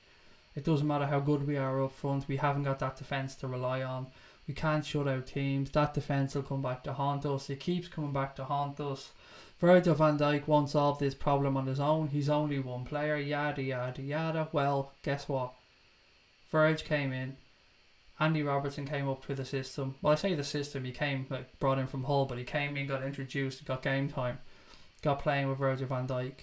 It doesn't matter how good we are up front. We haven't got that defence to rely on. We can't shut out teams. That defence will come back to haunt us. It keeps coming back to haunt us. Virgil van Dijk won't solve this problem on his own. He's only one player. Yada, yada, yada. Well, guess what? Virg came in. Andy Robertson came up through the system. Well, I say the system. He came, like, brought in from Hull, but he came in, got introduced, got game time. Got playing with Virgil van Dijk.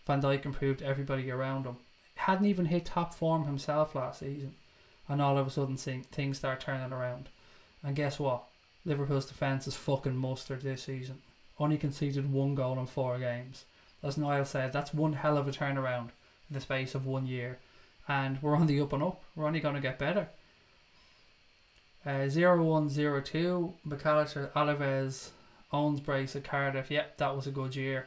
Van Dijk improved everybody around him. Hadn't even hit top form himself last season. And all of a sudden things start turning around. And guess what? Liverpool's defence is fucking mustard this season. Only conceded 1 goal in 4 games. As Niall said, that's one hell of a turnaround in the space of 1 year. And we're on the up and up. We're only going to get better. 0-1-0-2. McAllister, Alaves, Owens brace at Cardiff. Yep, that was a good year.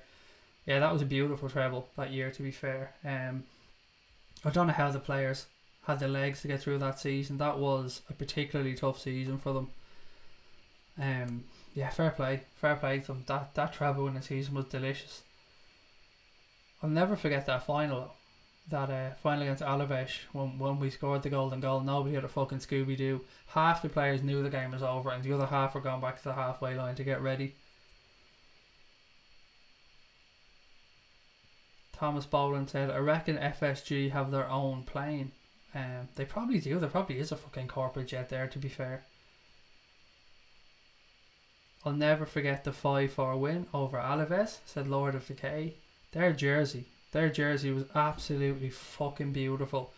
Yeah, that was a beautiful treble that year, to be fair. I don't know how the players had the legs to get through that season. That was a particularly tough season for them. Yeah, fair play to them. That treble in the season was delicious. I'll never forget that final. That final against Alaves when we scored the golden goal. Nobody had a fucking Scooby-Doo. Half the players knew the game was over and the other half were going back to the halfway line to get ready. Thomas Boland said, I reckon FSG have their own plane. They probably do. There probably is a fucking corporate jet there, to be fair. I'll never forget the 5-4 win over Alaves, said Lord of Decay. Their jersey was absolutely fucking beautiful.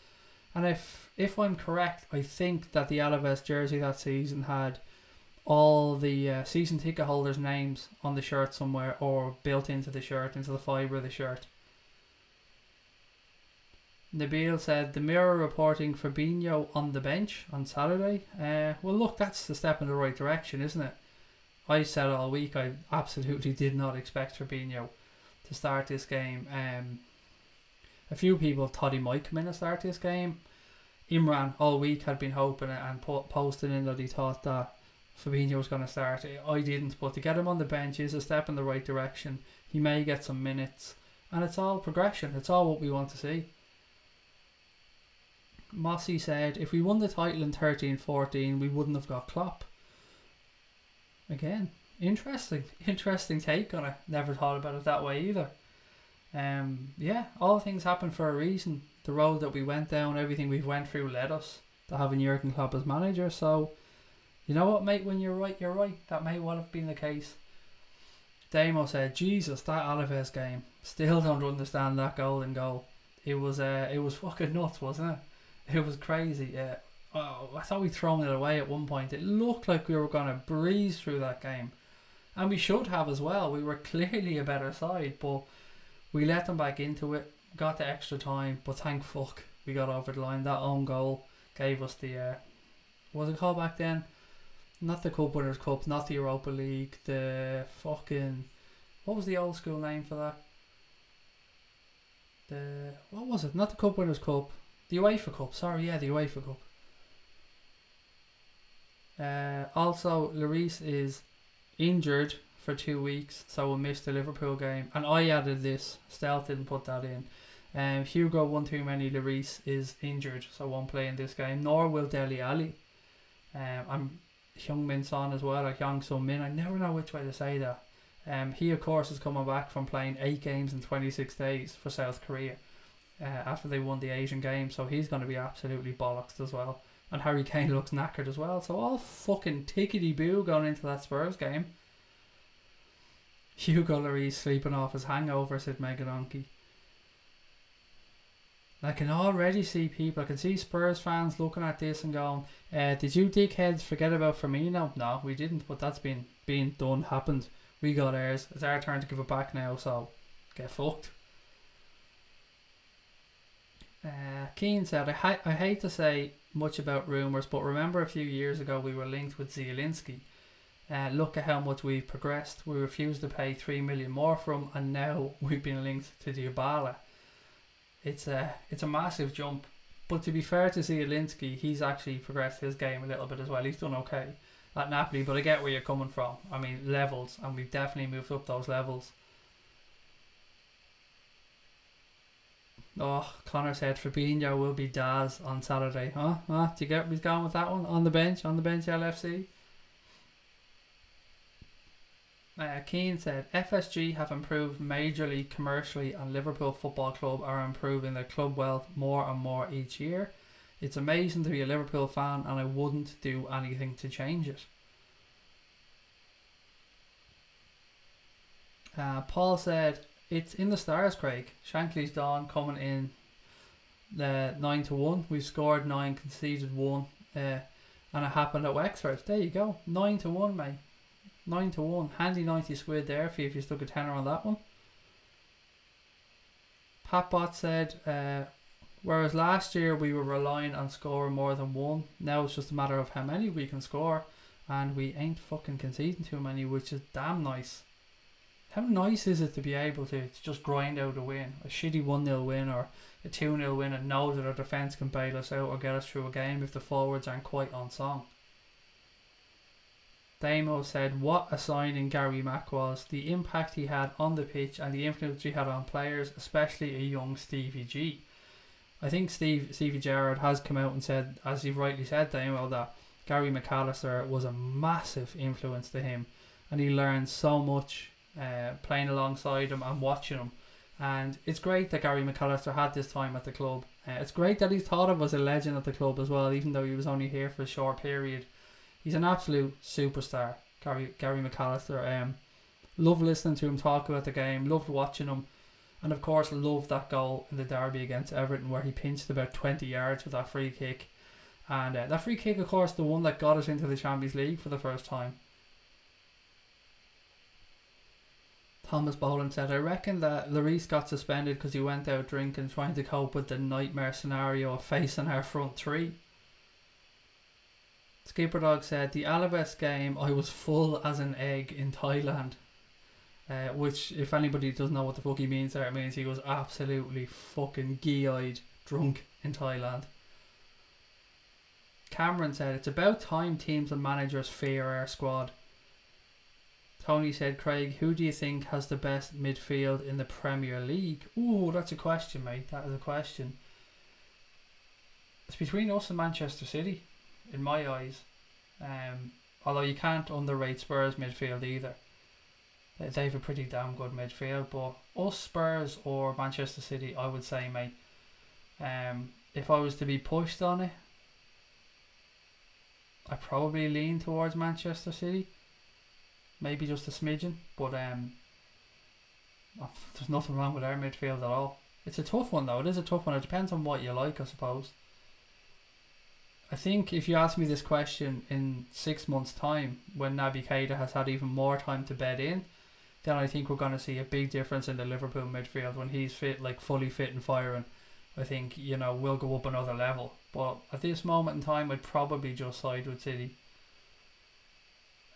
And if I'm correct, I think that the Alaves jersey that season had all the season ticket holders' names on the shirt somewhere, or built into the shirt, into the fibre of the shirt. Nabil said, the Mirror reporting Fabinho on the bench on Saturday. Well, look, that's the step in the right direction, isn't it? I said all week I absolutely did not expect Fabinho to start this game. A few people thought he might come in and start this game. Imran all week had been hoping and posting in that he thought that Fabinho was going to start. I didn't, but to get him on the bench is a step in the right direction. He may get some minutes, and it's all progression. It's all what we want to see. Mossy said, if we won the title in 13-14, we wouldn't have got Klopp. Again, interesting take on it. Never thought about it that way either. Yeah, all things happen for a reason. The road that we went down, everything we've went through led us to having Jurgen Klopp as manager. So, you know what, mate, when you're right, you're right. That may well have been the case. Damo said, Jesus, that Alaves game. Still don't understand that golden goal. It was fucking nuts, wasn't it? It was crazy, yeah. Oh, I thought we'd thrown it away at one point. It looked like we were going to breeze through that game. And we should have as well. We were clearly a better side, but we let them back into it. Got the extra time, but thank fuck we got over the line. That own goal gave us the... what was it called back then? Not the Cup Winners' Cup, not the Europa League. The fucking... What was the old school name for that? What was it? Not the Cup Winners' Cup. The UEFA Cup, sorry, yeah, the UEFA Cup. Also, Lloris is injured for 2 weeks, so we'll miss the Liverpool game. And I added this, Stealth didn't put that in. Hugo one too many, Lloris is injured, so won't play in this game, nor will Dele Alli. I'm Heung-min Son as well, or Hyung-Sung Min, I never know which way to say that. He of course is coming back from playing 8 games in 26 days for South Korea. After they won the Asian game, so he's going to be absolutely bollocksed as well. And Harry Kane looks knackered as well, so all fucking tickety-boo going into that Spurs game. Hugo Lloris sleeping off his hangover, said Megadonkey. I can already see people, I can see Spurs fans looking at this and going, did you dickheads forget about Firmino? No, we didn't, but that's been done, happened. We got ours. It's our turn to give it back now, so get fucked. Keane said, I hate to say much about rumours, but remember a few years ago we were linked with Zielinski. Look at how much we've progressed. We refused to pay 3 million more for him, and now we've been linked to Dybala. It's a massive jump, but to be fair to Zielinski, he's actually progressed his game a little bit as well. He's done okay at Napoli, but I get where you're coming from. I mean, levels, and we've definitely moved up those levels. Oh, Connor said Fabinho will be Daz on Saturday. Huh? Do you get where he's going with that one? On the bench LFC. Keane said FSG have improved majorly commercially, and Liverpool Football Club are improving their club wealth more and more each year. It's amazing to be a Liverpool fan, and I wouldn't do anything to change it. Paul said it's in the stars, Craig. Shankly's Dawn coming in 9-1. We've scored 9, conceded 1, and it happened at Wexford. There you go, 9-1, mate. 9-1, handy 90 squid there for you if you stuck a tenner on that one. Patbot said, whereas last year we were relying on scoring more than 1, now it's just a matter of how many we can score, and we ain't fucking conceding too many, which is damn nice. How nice is it to be able to just grind out a win, a shitty 1-0 win or a 2-0 win, and know that our defence can bail us out or get us through a game if the forwards aren't quite on song. Damo said, what a signing Gary Mack was, the impact he had on the pitch and the influence he had on players, especially a young Stevie G. I think Stevie Gerrard has come out and said, as you've rightly said, Damo, that Gary McAllister was a massive influence to him, and he learned so much playing alongside him and watching him. And it's great that Gary McAllister had this time at the club. It's great that he's thought of as a legend at the club as well, even though he was only here for a short period. He's an absolute superstar, Gary McAllister. Love listening to him talk about the game, loved watching him, and of course loved that goal in the derby against Everton where he pinched about 20 yards with that free kick. And that free kick, of course, the one that got us into the Champions League for the first time. Thomas Boland said, I reckon that Lloris got suspended because he went out drinking, trying to cope with the nightmare scenario of facing our front three. Skipper Dog said, the Alaves game, I was full as an egg in Thailand. Which, if anybody doesn't know what the fuck he means there, it means he was absolutely fucking gee-eyed drunk in Thailand. Cameron said, it's about time teams and managers fear our squad. Tony said, Craig, who do you think has the best midfield in the Premier League? Ooh, that's a question, mate. That is a question. It's between us and Manchester City, in my eyes. Although you can't underrate Spurs midfield either. They have a pretty damn good midfield, but us, Spurs or Manchester City, I would say, mate. If I was to be pushed on it, I probably lean towards Manchester City. Maybe just a smidgen, but there's nothing wrong with our midfield at all. It's a tough one though, it is a tough one. It depends on what you like, I suppose. I think if you ask me this question in 6 months' time, when Naby Keita has had even more time to bed in, then I think we're going to see a big difference in the Liverpool midfield when he's fit, like fully fit and firing. I think, you know, we'll go up another level. But at this moment in time, I'd probably just side with City.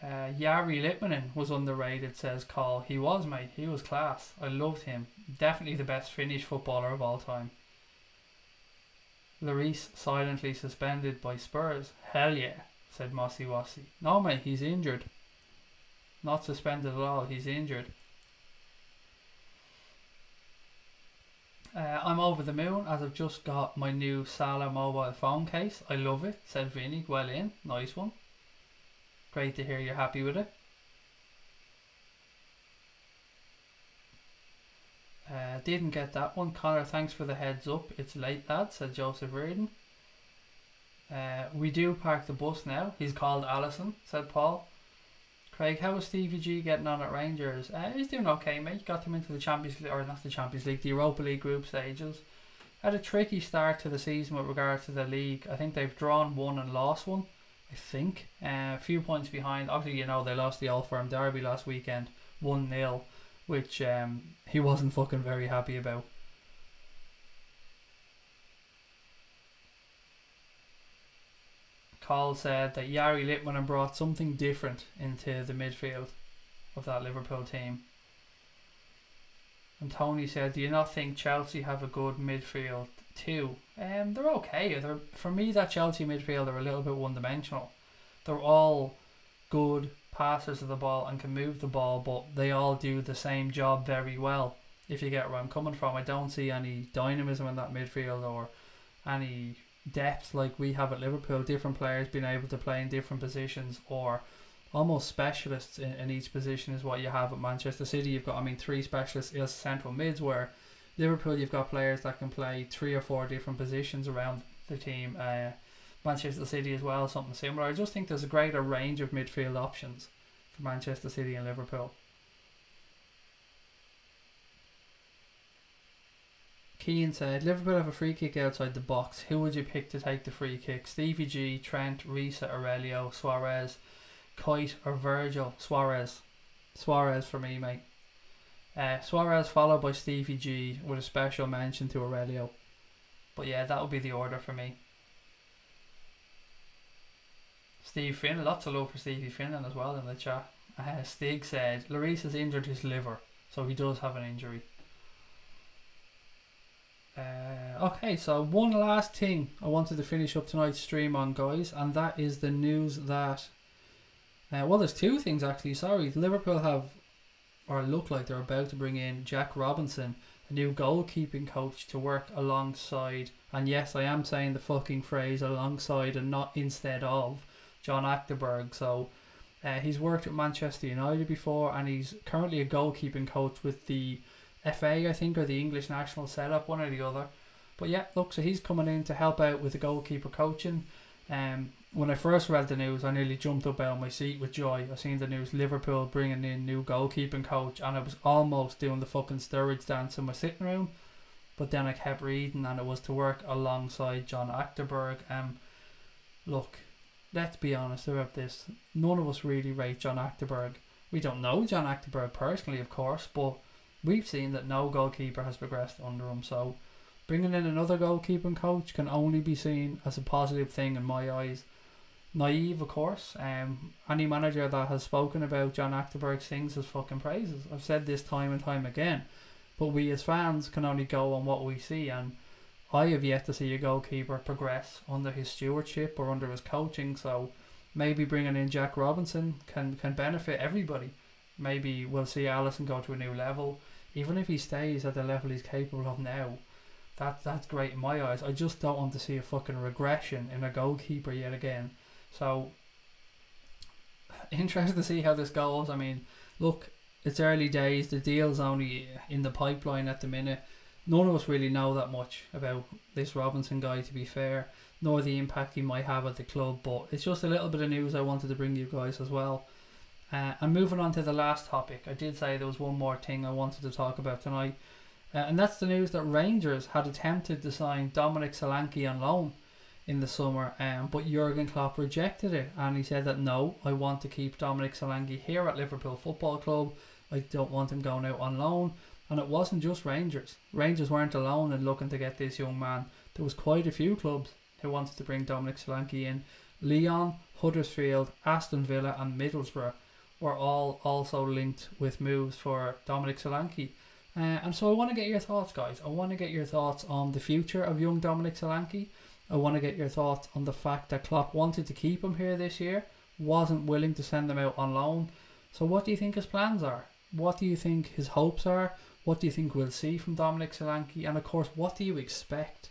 Jari Litmanen was underrated, says Cole. He was, mate. He was class. I loved him. Definitely the best Finnish footballer of all time. Lloris silently suspended by Spurs. Hell yeah, said Mossy Wossy. No, mate, he's injured. Not suspended at all, he's injured. I'm over the moon as I've just got my new SALAH mobile phone case. I love it, said Vinny. Well in, nice one. Great to hear you're happy with it. Didn't get that one. Connor, thanks for the heads up. It's late, lad, said Joseph Reardon. We do park the bus now. He's called Allison, said Paul. Craig, how is Stevie G getting on at Rangers? He's doing okay, mate. Got them into the Champions League, or not the Champions League, the Europa League group stages. Had a tricky start to the season with regards to the league. I think they've drawn one and lost one. I think. A few points behind. Obviously, you know, they lost the Old Firm Derby last weekend, 1-0, which he wasn't fucking very happy about. Cole said that Jari Litmanen brought something different into the midfield of that Liverpool team. And Tony said, do you not think Chelsea have a good midfield too? They're okay. For me, that Chelsea midfield are a little bit one-dimensional. They're all good passers of the ball and can move the ball, but they all do the same job very well, if you get where I'm coming from. I don't see any dynamism in that midfield or any depth like we have at Liverpool, different players being able to play in different positions, or almost specialists in each position is what you have at Manchester City. You've got, 3 specialists as central mids, where Liverpool you've got players that can play 3 or 4 different positions around the team. Manchester City as well, something similar. I just think there's a greater range of midfield options for Manchester City and Liverpool. Keane said, Liverpool have a free kick outside the box. Who would you pick to take the free kick? Stevie G, Trent, Risa, Aurelio, Suarez, Kite or Virgil? Suarez. Suarez for me, mate. Suarez followed by Stevie G with a special mention to Aurelio. But yeah, that would be the order for me. Steve Finn, lots of love for Stevie Finnan as well in the chat. Stig said, Lloris has injured his liver, so he does have an injury. Okay, so one last thing I wanted to finish up tonight's stream on, guys, and that is the news that well, there's 2 things actually. Sorry, Liverpool have, or look like they're about to bring in Jack Robinson, a new goalkeeping coach, to work alongside, and yes, I am saying the fucking phrase alongside and not instead of, John Achterberg. So he's worked at Manchester United before, and he's currently a goalkeeping coach with the FA, I think, or the English national setup, one or the other. But yeah, look, so he's coming in to help out with the goalkeeper coaching. When I first read the news, I nearly jumped up out of my seat with joy. I seen the news, Liverpool bringing in new goalkeeping coach, and I was almost doing the fucking stirrups dance in my sitting room. But then I kept reading, and it was to work alongside John Achterberg. Look, let's be honest about this. None of us really rate John Achterberg. We don't know John Achterberg personally, of course, but we've seen that no goalkeeper has progressed under him. So bringing in another goalkeeping coach can only be seen as a positive thing in my eyes. Naive, of course. Any manager that has spoken about John Achterberg sings his fucking praises. I've said this time and time again, but we as fans can only go on what we see, and I have yet to see a goalkeeper progress under his stewardship or under his coaching. So maybe bringing in Jack Robinson can benefit everybody. Maybe we'll see Alisson go to a new level. Even if he stays at the level he's capable of now, that's great in my eyes. I just don't want to see a fucking regression in a goalkeeper yet again. So interested to see how this goes. Look, it's early days. The deal's only in the pipeline at the minute. None of us really know that much about this Robinson guy, to be fair, nor the impact he might have at the club. But it's just a little bit of news I wanted to bring you guys as well. And moving on to the last topic, I did say there was one more thing I wanted to talk about tonight, and that's the news that Rangers had attempted to sign Dominic Solanke on loan in the summer, but Jurgen Klopp rejected it, and he said that no, I want to keep Dominic Solanke here at Liverpool Football Club. I don't want him going out on loan. And it wasn't just Rangers. Rangers weren't alone in looking to get this young man. There was quite a few clubs who wanted to bring Dominic Solanke in. Lyon, Huddersfield, Aston Villa and Middlesbrough were all also linked with moves for Dominic Solanke. And so I want to get your thoughts, guys. I want to get your thoughts on the future of young Dominic Solanke. I want to get your thoughts on the fact that Klopp wanted to keep him here this year, wasn't willing to send him out on loan. So what do you think his plans are? What do you think his hopes are? What do you think we'll see from Dominic Solanke? And of course, what do you expect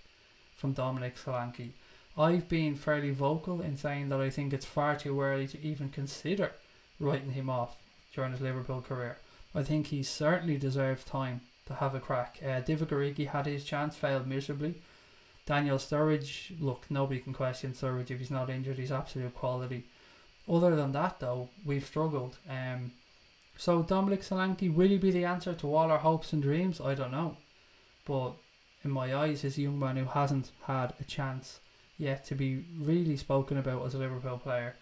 from Dominic Solanke? I've been fairly vocal in saying that I think it's far too early to even consider writing him off during his Liverpool career. I think he certainly deserves time to have a crack. Divock Origi had his chance, failed miserably. Daniel Sturridge, look, nobody can question Sturridge if he's not injured. He's absolute quality. Other than that, though, we've struggled. So Dominic Solanke, will he be the answer to all our hopes and dreams? I don't know. But in my eyes, he's a young man who hasn't had a chance yet to be really spoken about as a Liverpool player.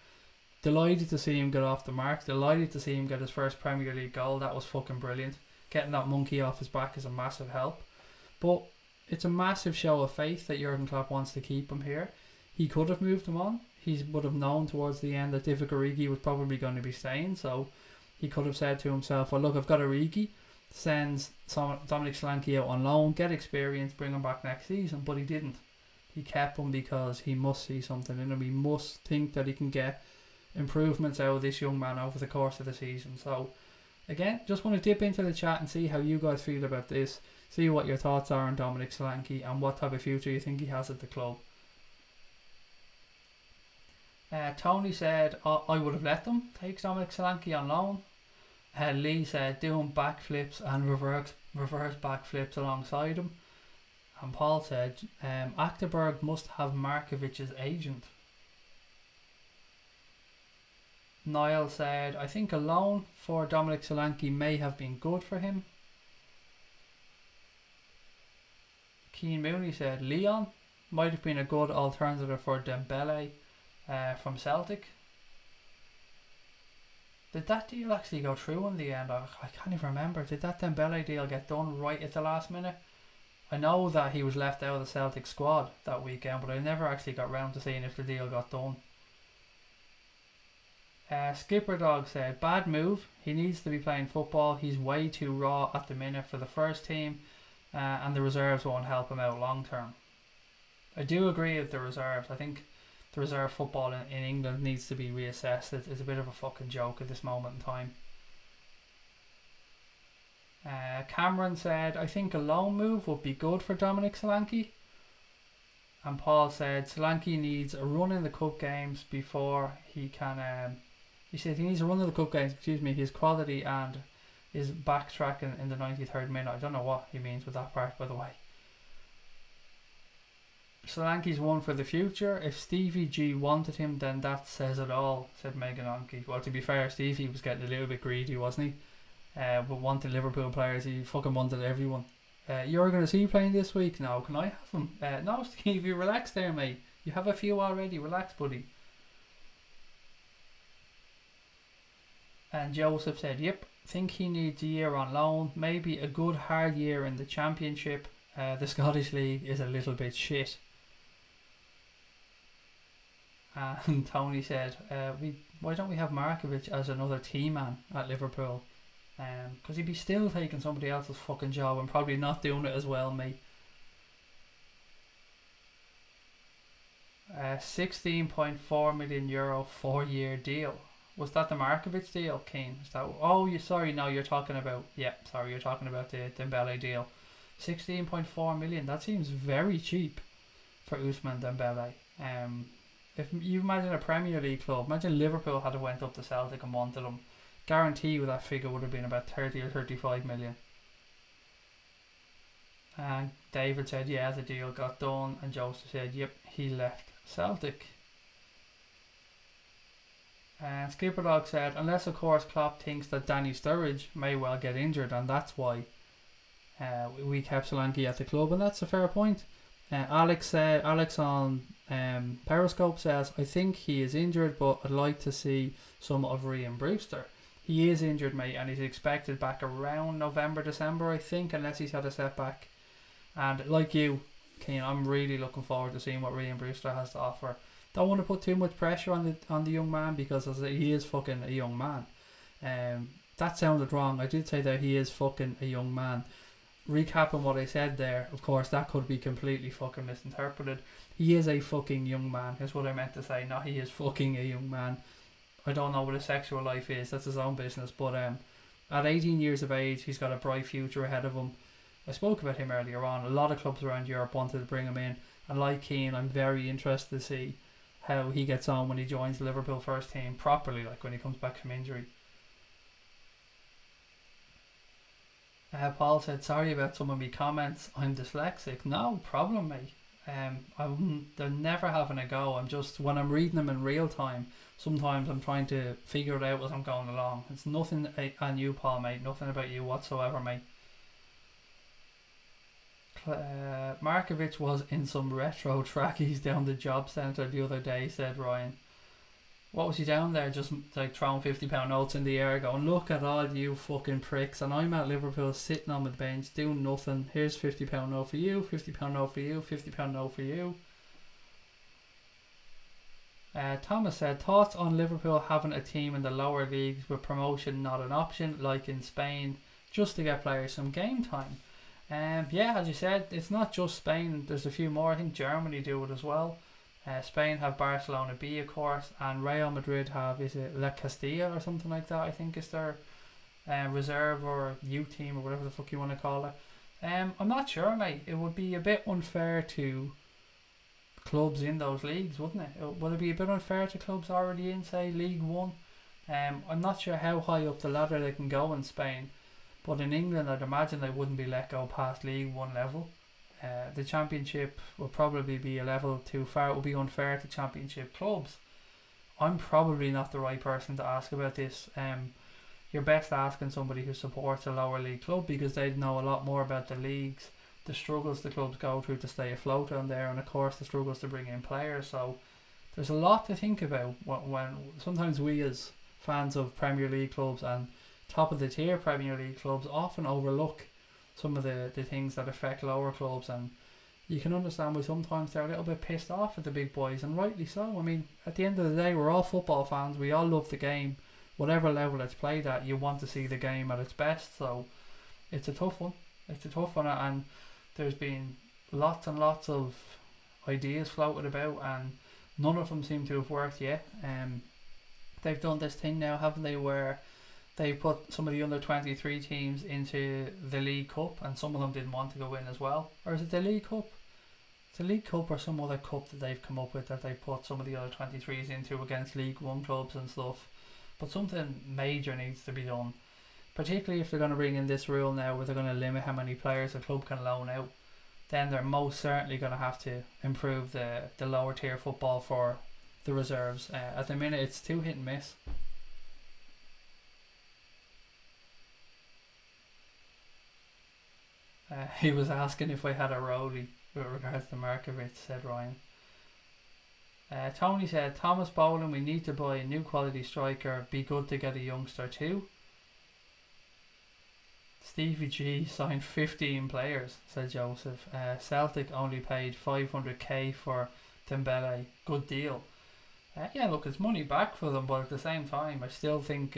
Delighted to see him get off the mark. Delighted to see him get his first Premier League goal. That was fucking brilliant. Getting that monkey off his back is a massive help. But it's a massive show of faith that Jurgen Klopp wants to keep him here. He could have moved him on. He would have known towards the end that Divock Origi was probably going to be staying. So he could have said to himself, well, look, I've got Origi. Sends Dominic Solanke out on loan, get experience, bring him back next season. But he didn't. He kept him because he must see something in him. He must think that he can get improvements out of this young man over the course of the season. So again, just want to dip into the chat and see how you guys feel about this. See what your thoughts are on Dominic Solanke and what type of future you think he has at the club. Tony said, I would have let them take Dominic Solanke on loan. Lee said, doing backflips and reverse backflips alongside him. And Paul said, Achterberg must have Markovic's agent. Niall said, I think a loan for Dominic Solanke may have been good for him. Keane Mooney said, Leon might have been a good alternative for Dembele from Celtic. Did that deal actually go through in the end? I can't even remember. Did that Dembele deal get done right at the last minute? I know that he was left out of the Celtic squad that weekend, but I never actually got round to seeing if the deal got done. Skipper Dog said, bad move. He needs to be playing football. He's way too raw at the minute for the first team, and the reserves won't help him out long term. I do agree with the reserves. I think the reserve football in England needs to be reassessed. It's a bit of a fucking joke at this moment in time. Cameron said, I think a loan move would be good for Dominic Solanke. And Paul said, Solanke needs a run in the cup games before he can... he said he needs a run in the cup games, his quality and his backtracking in the 93rd minute. I don't know what he means with that part, by the way. Solanke's one for the future. If Stevie G wanted him, then that says it all, said Megan Onke. Well, to be fair, Stevie was getting a little bit greedy, wasn't he? But wanted Liverpool players, he fucking wanted everyone. You're going to see playing this week? No, can I have him? No, Stevie, relax there, mate. You have a few already. Relax, buddy. And Joseph said, yep, think he needs a year on loan. Maybe a good hard year in the Championship. The Scottish League is a little bit shit. And Tony said, why don't we have Markovic as another team man at Liverpool? Because he'd be still taking somebody else's fucking job and probably not doing it as well, mate. 16.4 million euro 4-year deal. Was that the Markovic deal, Keane? Is that? Oh, you're talking about. Yeah, sorry, you're talking about the Dembele deal. 16.4 million. That seems very cheap for Ousmane Dembele. If you imagine a Premier League club, imagine Liverpool had went up to Celtic and wanted him. Guarantee with that figure would have been about 30 or 35 million. And David said, yeah, the deal got done. And Joseph said, yep, he left Celtic. And Skipper Dog said, unless of course Klopp thinks that Danny Sturridge may well get injured, and that's why we kept Solanke at the club, and that's a fair point. Alex on Periscope says, I think he is injured, but I'd like to see some of Ryan Brewster. He is injured, mate, and he's expected back around November, December, I think, unless he's had a setback. And like you, Keane, I'm really looking forward to seeing what Ryan Brewster has to offer. Don't want to put too much pressure on the young man, because he is fucking a young man. That sounded wrong. I did say that he is fucking a young man. Recapping what I said there, of course, that could be completely fucking misinterpreted. He is a fucking young man, is what I meant to say. Not he is fucking a young man. I don't know what his sexual life is. That's his own business. But at 18 years of age, he's got a bright future ahead of him. I spoke about him earlier on. A lot of clubs around Europe wanted to bring him in. And like Keane, I'm very interested to see how he gets on when he joins the Liverpool first team properly, like when he comes back from injury. Paul said, sorry about some of my comments. I'm dyslexic. No problem, mate. They're never having a go. I'm just, when I'm reading them in real time, sometimes I'm trying to figure it out as I'm going along. It's nothing on you, Paul, mate. Nothing about you whatsoever, mate. Markovic was in some retro trackies down the job centre the other day, said Ryan. What was he down there, just like throwing £50 notes in the air going, look at all you fucking pricks, and I'm at Liverpool sitting on the bench doing nothing. Here's £50 note for you, £50 note for you, £50 note for you. Thomas said, thoughts on Liverpool having a team in the lower leagues with promotion not an option, like in Spain, just to get players some game time. Yeah, as you said, it's not just Spain. There's a few more. I think Germany do it as well. Spain have Barcelona B, of course, and Real Madrid have, is it La Castilla or something like that, I think is their reserve or youth team or whatever the fuck you want to call it. I'm not sure, mate. It would be a bit unfair to clubs in those leagues, wouldn't it? Would it be a bit unfair to clubs already in, say, League 1? I'm not sure how high up the ladder they can go in Spain, but in England I'd imagine they wouldn't be let go past League 1 level. The Championship will probably be a level too far. It would be unfair to Championship clubs. I'm probably not the right person to ask about this. You're best asking somebody who supports a lower league club, because they'd know a lot more about the leagues, the struggles the clubs go through to stay afloat on there, and of course the struggles to bring in players. So there's a lot to think about when sometimes we as fans of Premier League clubs and top of the tier Premier League clubs often overlook some of the things that affect lower clubs, and you can understand why sometimes they're a little bit pissed off at the big boys, and rightly so. I mean, at the end of the day, we're all football fans. We all love the game. Whatever level it's played at, you want to see the game at its best. So it's a tough one. It's a tough one, and there's been lots and lots of ideas floated about, and none of them seem to have worked yet. They've done this thing now, haven't they, where they put some of the under 23 teams into the League Cup, and some of them didn't want to go in as well. Or is it the League Cup? It's the League Cup or some other cup that they've come up with that they put some of the other 23s into against League 1 clubs and stuff. But something major needs to be done, particularly if they're going to bring in this rule now where they're going to limit how many players a club can loan out. Then they're most certainly going to have to improve the lower tier football for the reserves. At the minute it's too hit and miss. He was asking if I had a roadie with regards to Markovic, said Ryan. Tony said, Thomas Bowling, we need to buy a new quality striker. Be good to get a youngster too. Stevie G signed 15 players, said Joseph. Celtic only paid 500k for Dembele. Good deal. Yeah, look, it's money back for them, but at the same time, I still think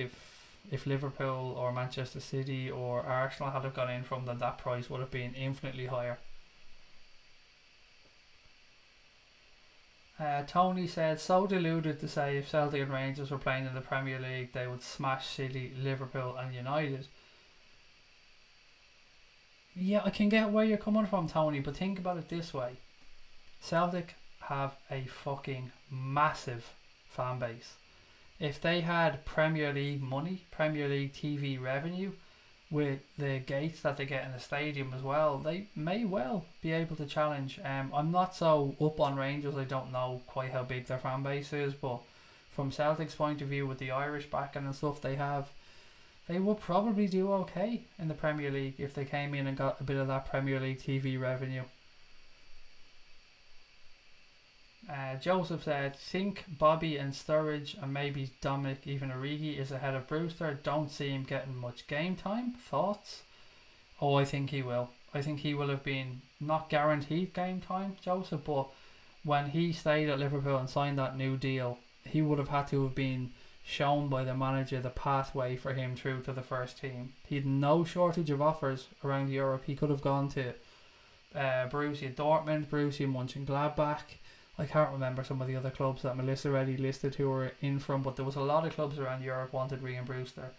if Liverpool or Manchester City or Arsenal had have gone in from them, that price would have been infinitely higher. Tony said, so deluded to say if Celtic and Rangers were playing in the Premier League they would smash City, Liverpool and United. Yeah, I can get where you're coming from, Tony, but think about it this way. Celtic have a fucking massive fan base. If they had Premier League money, Premier League TV revenue, with the gates that they get in the stadium as well, they may well be able to challenge. I'm not so up on Rangers, I don't know quite how big their fan base is, but from Celtic's point of view with the Irish backing and stuff they have, they would probably do okay in the Premier League if they came in and got a bit of that Premier League TV revenue. Joseph said, think Bobby and Sturridge and maybe Dominic, even Origi is ahead of Brewster. Don't see him getting much game time. Thoughts? Oh, I think he will. I think he will have been not guaranteed game time, Joseph, but when he stayed at Liverpool and signed that new deal, he would have had to have been shown by the manager the pathway for him through to the first team. He had no shortage of offers around Europe. He could have gone to Borussia Dortmund, Borussia Mönchengladbach. I can't remember some of the other clubs that Melissa already listed who were in from, but there was a lot of clubs around Europe wanted Ryan Brewster.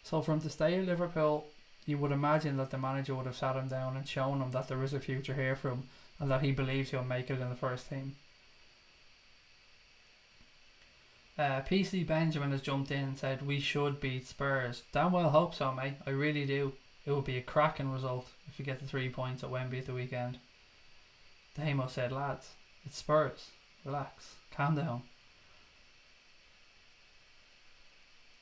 So for him to stay at Liverpool, you would imagine that the manager would have sat him down and shown him that there is a future here for him and that he believes he'll make it in the first team. PC Benjamin has jumped in and said we should beat Spurs. Damn well hope so, mate. I really do. It would be a cracking result if you get the 3 points at Wembley at the weekend. Damo said, lads, it's Spurs. Relax. Calm down.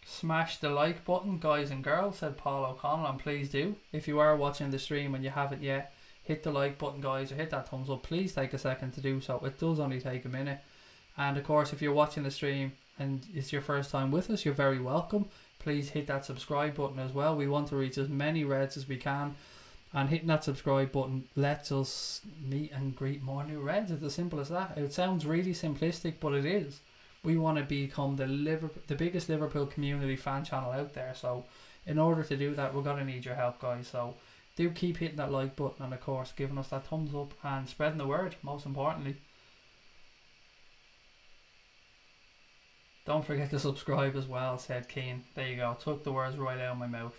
Smash the like button, guys and girls, said Paul O'Connell, and please do. If you are watching the stream and you haven't yet, hit the like button, guys, or hit that thumbs up. Please take a second to do so. It does only take a minute. And of course, if you're watching the stream and it's your first time with us, you're very welcome. Please hit that subscribe button as well. We want to reach as many reds as we can, and hitting that subscribe button lets us meet and greet more new reds. It's as simple as that. It sounds really simplistic, but it is. We want to become the biggest Liverpool community fan channel out there. So in order to do that, we're going to need your help, guys. So do keep hitting that like button, and of course giving us that thumbs up and spreading the word, most importantly. Don't forget to subscribe as well, said Keane. There you go. Took the words right out of my mouth.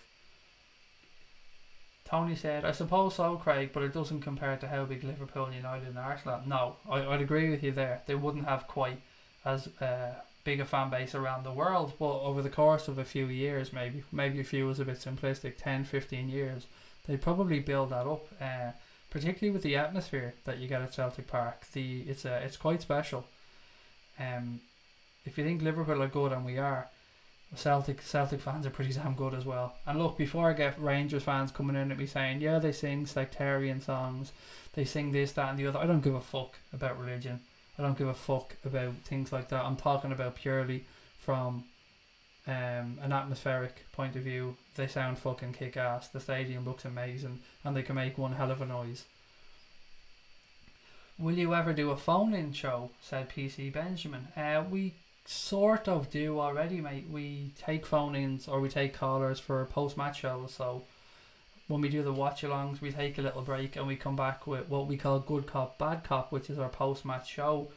Tony said, I suppose so, Craig, but it doesn't compare to how big Liverpool, United and Arsenal. No, I'd agree with you there. They wouldn't have quite as big a fan base around the world, but over the course of a few years, maybe a few is a bit simplistic, 10, 15 years, they'd probably build that up, particularly with the atmosphere that you get at Celtic Park. It's quite special. If you think Liverpool are good, and we are, Celtic fans are pretty damn good as well. And look, before I get Rangers fans coming in at me saying, yeah, they sing sectarian songs, they sing this, that and the other, I don't give a fuck about religion. I don't give a fuck about things like that. I'm talking about purely from an atmospheric point of view. They sound fucking kick-ass. The stadium looks amazing, and they can make one hell of a noise. Will you ever do a phone-in show, said PC Benjamin. We sort of do already, mate. We take phone-ins, or we take callers for post-match shows. So when we do the watch-alongs, we take a little break and we come back with what we call Good Cop, Bad Cop, which is our post-match show.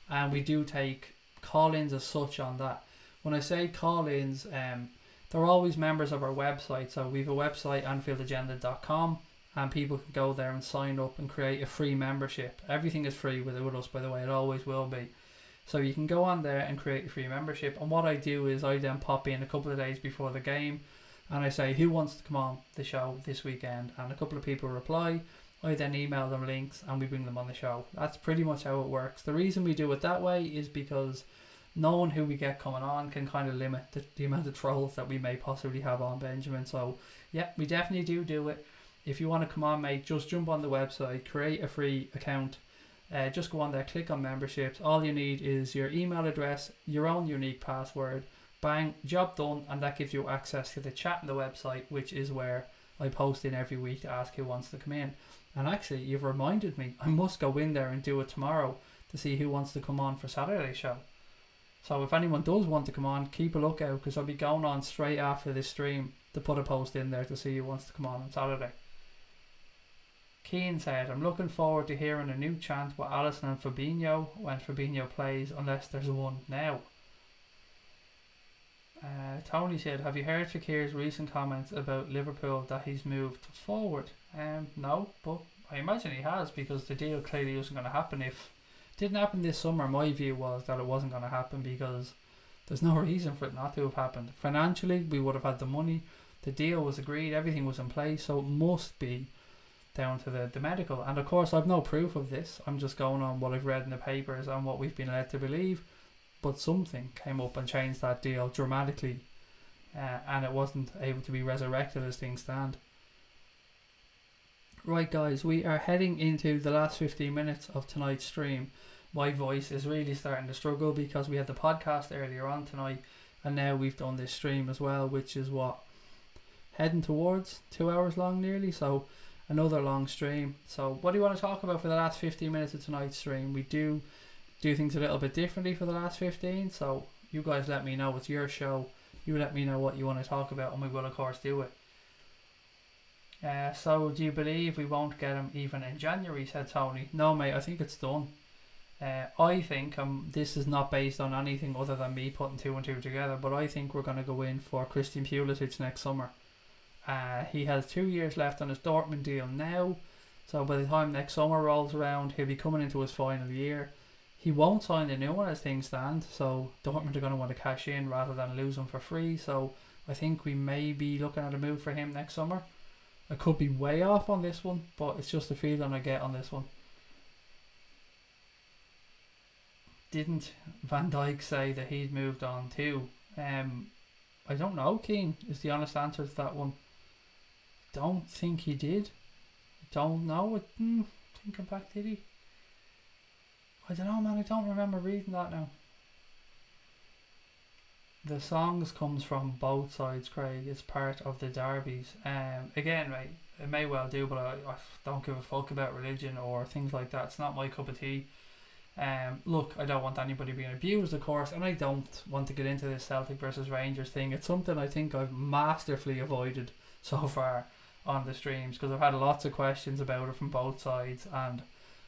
And we do take call-ins as such on that. When I say call-ins, they're always members of our website. So we have a website, anfieldagenda.com, and people can go there and sign up and create a free membership. Everything is free with us, by the way. It always will be. So you can go on there and create a free membership. And what I do is I then pop in a couple of days before the game, and I say, who wants to come on the show this weekend? And a couple of people reply. I then email them links and we bring them on the show. That's pretty much how it works. The reason we do it that way is because knowing who we get coming on can kind of limit the amount of trolls that we may possibly have on, Benjamin. So yeah, we definitely do it. If you want to come on, mate, just jump on the website, create a free account. Just go on there, click on memberships. All you need is your email address, your own unique password. Bang, job done, and that gives you access to the chat on the website, which is where I post in every week to ask who wants to come in. And actually, you've reminded me, I must go in there and do it tomorrow to see who wants to come on for Saturday's show. So if anyone does want to come on, keep a lookout, because I'll be going on straight after this stream to put a post in there to see who wants to come on Saturday. Keane said, I'm looking forward to hearing a new chant with Alisson and Fabinho when Fabinho plays, unless there's one now. Tony said, have you heard Fekir's recent comments about Liverpool that he's moved forward? No, but I imagine he has, because the deal clearly wasn't going to happen. If it didn't happen this summer, my view was that it wasn't going to happen because there's no reason for it not to have happened. Financially, we would have had the money, the deal was agreed, everything was in place, so it must be down to the medical. And of course, I've no proof of this. I'm just going on what I've read in the papers and what we've been led to believe. But something came up and changed that deal dramatically, and it wasn't able to be resurrected as things stand. Right, guys, we are heading into the last 15 minutes of tonight's stream. My voice is really starting to struggle because we had the podcast earlier on tonight, and now we've done this stream as well, which is what, heading towards 2 hours long nearly, so another long stream. So what do you want to talk about for the last 15 minutes of tonight's stream? We do things a little bit differently for the last 15, so you guys let me know. It's your show. You let me know what you want to talk about, and we will of course do it. So do you believe we won't get him even in January, said Tony. No, mate, I think it's done. I think this is not based on anything other than me putting two and two together, but I think we're going to go in for Christian Pulisic next summer. He has 2 years left on his Dortmund deal now, so by the time next summer rolls around, he'll be coming into his final year. He won't sign a new one as things stand, so Dortmund are going to want to cash in rather than lose him for free. So I think we may be looking at a move for him next summer. I could be way off on this one, but it's just a feeling I get on this one. Didn't Van Dijk say that he'd moved on too? I don't know, Keane, is the honest answer to that one. Don't think he did. Don't know. Thinking back, did he? I don't know, man. I don't remember reading that now. The songs comes from both sides, Craig. It's part of the derbies. Again, right, it may well do, but I don't give a fuck about religion or things like that. It's not my cup of tea. Look, I don't want anybody being abused, of course, and I don't want to get into this Celtic versus Rangers thing. It's something I think I've masterfully avoided so far on the streams, because I've had lots of questions about it from both sides, and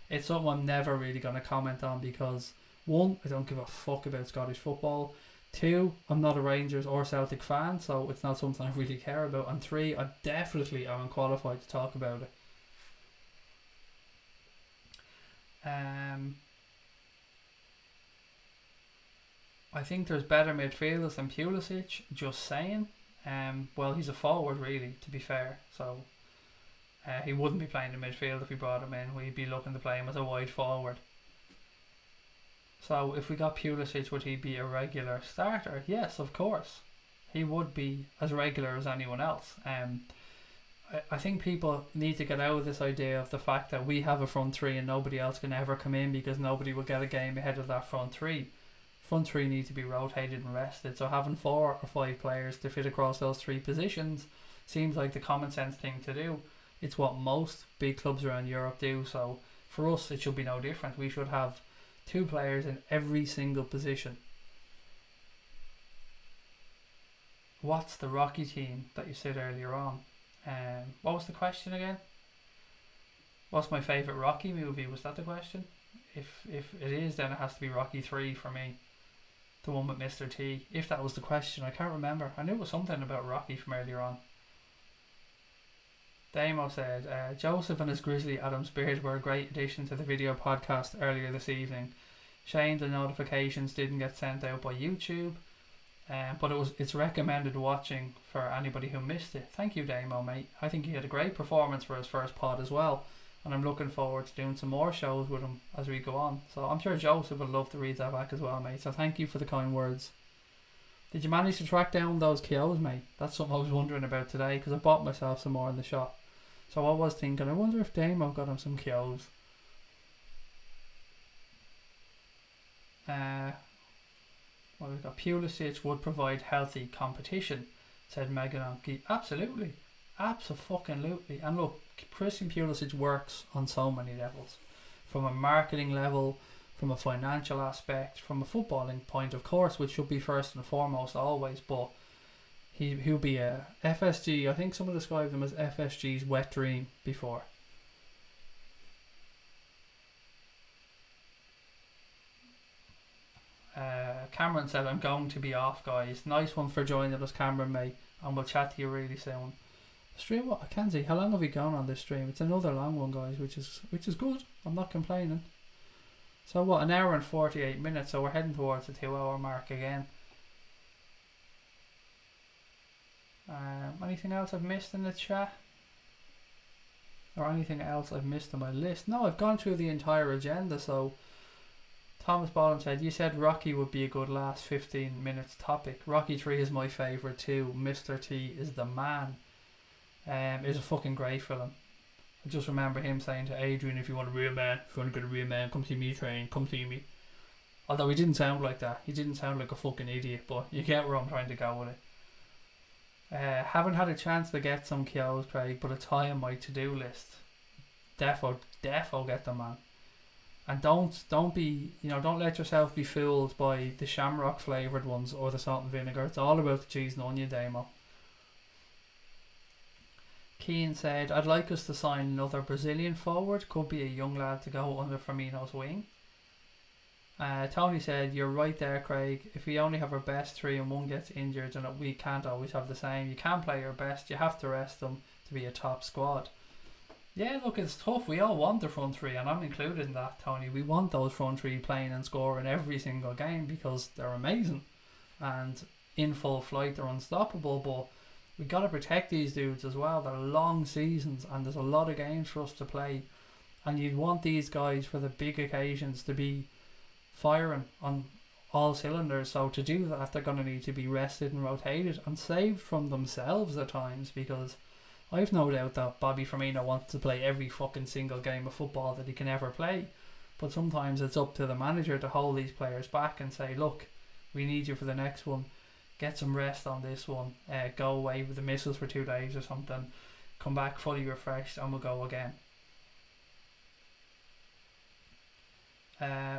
it's something I'm never really going to comment on, because one, I don't give a fuck about Scottish football. Two, I'm not a Rangers or Celtic fan, so it's not something I really care about. And three, I definitely am unqualified to talk about it. I think there's better midfielders than Pulisic, just saying. Well, he's a forward, really, to be fair, so he wouldn't be playing in midfield if we brought him in. We'd be looking to play him as a wide forward. So if we got Pulisic, would he be a regular starter? Yes, of course. He would be as regular as anyone else. I think people need to get out of this idea of the fact that we have a front three and nobody else can ever come in because nobody will get a game ahead of that front three. Front three need to be rotated and rested. So having 4 or 5 players to fit across those 3 positions seems like the common sense thing to do. It's what most big clubs around Europe do. So for us, it should be no different. We should have 2 players in every single position. What's the Rocky team that you said earlier on? What was the question again? What's my favourite Rocky movie? Was that the question? If it is, then it has to be Rocky 3 for me. The one with Mr. T. If that was the question, I can't remember. I knew it was something about Rocky from earlier on. Damo said, Joseph and his Grizzly Adams beard were a great addition to the video podcast earlier this evening. Shame the notifications didn't get sent out by YouTube, but it's recommended watching for anybody who missed it. Thank you, Damo, mate. I think he had a great performance for his first pod as well, and I'm looking forward to doing some more shows with him as we go on. So I'm sure Joseph would love to read that back as well, mate. So thank you for the kind words. Did you manage to track down those KOs, mate? That's something I was wondering about today, because I bought myself some more in the shop. So I was thinking, I wonder if Damo got him some KOs. Well, we've got Pulisic would provide healthy competition, said Meganonki. Absolutely. Absolutely. And look, Christian Pulisic works on so many levels. From a marketing level, from a financial aspect, from a footballing point, of course, which should be first and foremost always, but he'll be a FSG. I think someone described him as FSG's wet dream before. Cameron said, I'm going to be off, guys. Nice one for joining us, Cameron, mate, and we'll chat to you really soon. Stream, what I can see, how long have we gone on this stream? It's another long one, guys, which is good. I'm not complaining. So what, an hour and 48 minutes, so we're heading towards the 2-hour mark again. Anything else I've missed in the chat? Or anything else I've missed on my list? No, I've gone through the entire agenda. So Thomas Ballin said, you said Rocky would be a good last 15 minutes topic. Rocky 3 is my favourite too. Mr. T is the man. It's a fucking great film. I just remember him saying to Adrian, if you want a real man, if you want to get a real man, come see me, train, come see me. Although he didn't sound like that. He didn't sound like a fucking idiot, but you get where I'm trying to go with it. Haven't had a chance to get some KOs, Craig, but it's high on my to-do list. Defo get them, man. And don't be, don't let yourself be fooled by the shamrock flavoured ones or the salt and vinegar. It's all about the cheese and onion, Damo. Keane said, I'd like us to sign another Brazilian forward. Could be a young lad to go under Firmino's wing. Tony said, you're right there, Craig. If we only have our best 3 and one gets injured, then we can't always have the same. You can't play your best. You have to rest them to be a top squad. Yeah, look, it's tough. We all want the front 3, and I'm included in that, Tony. We want those front 3 playing and scoring every single game because they're amazing. And in full flight, they're unstoppable, but we got to protect these dudes as well. They're long seasons and there's a lot of games for us to play, and you'd want these guys for the big occasions to be firing on all cylinders. So to do that, they're going to need to be rested and rotated and saved from themselves at times, because I've no doubt that Bobby Firmino wants to play every fucking single game of football that he can ever play. But sometimes it's up to the manager to hold these players back and say, look, we need you for the next one. Get some rest on this one. Go away with the missus for 2 days or something. Come back fully refreshed and we'll go again.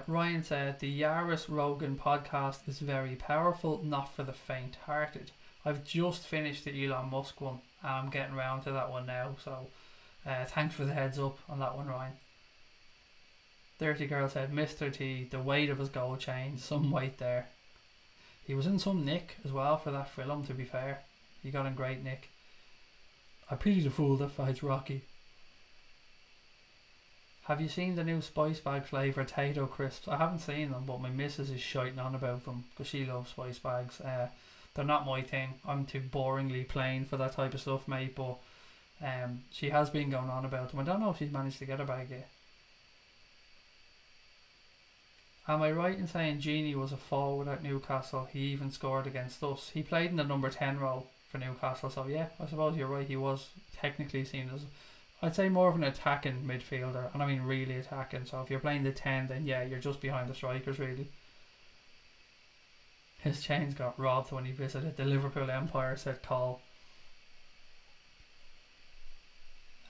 Ryan said, the Yaris Rogan podcast is very powerful, not for the faint-hearted. I've just finished the Elon Musk one and I'm getting around to that one now, so thanks for the heads up on that one, Ryan. Dirty Girl said, Mr. T, the weight of his gold chain, some weight there. He was in some nick as well for that film, to be fair. He got in great nick. I pity the fool that fights Rocky. Have you seen the new Spice Bag flavour Tato crisps? I haven't seen them, but my missus is shiting on about them because she loves Spice Bags. They're not my thing. I'm too boringly plain for that type of stuff, mate, but she has been going on about them. I don't know if she's managed to get a bag yet. Am I right in saying Gini was a forward at Newcastle? He even scored against us. He played in the number 10 role for Newcastle, so yeah, I suppose you're right. He was technically seen as, I'd say, more of an attacking midfielder, and I mean really attacking. So if you're playing the 10, then yeah, you're just behind the strikers really. His chains got robbed when he visited the Liverpool Empire, said Cole.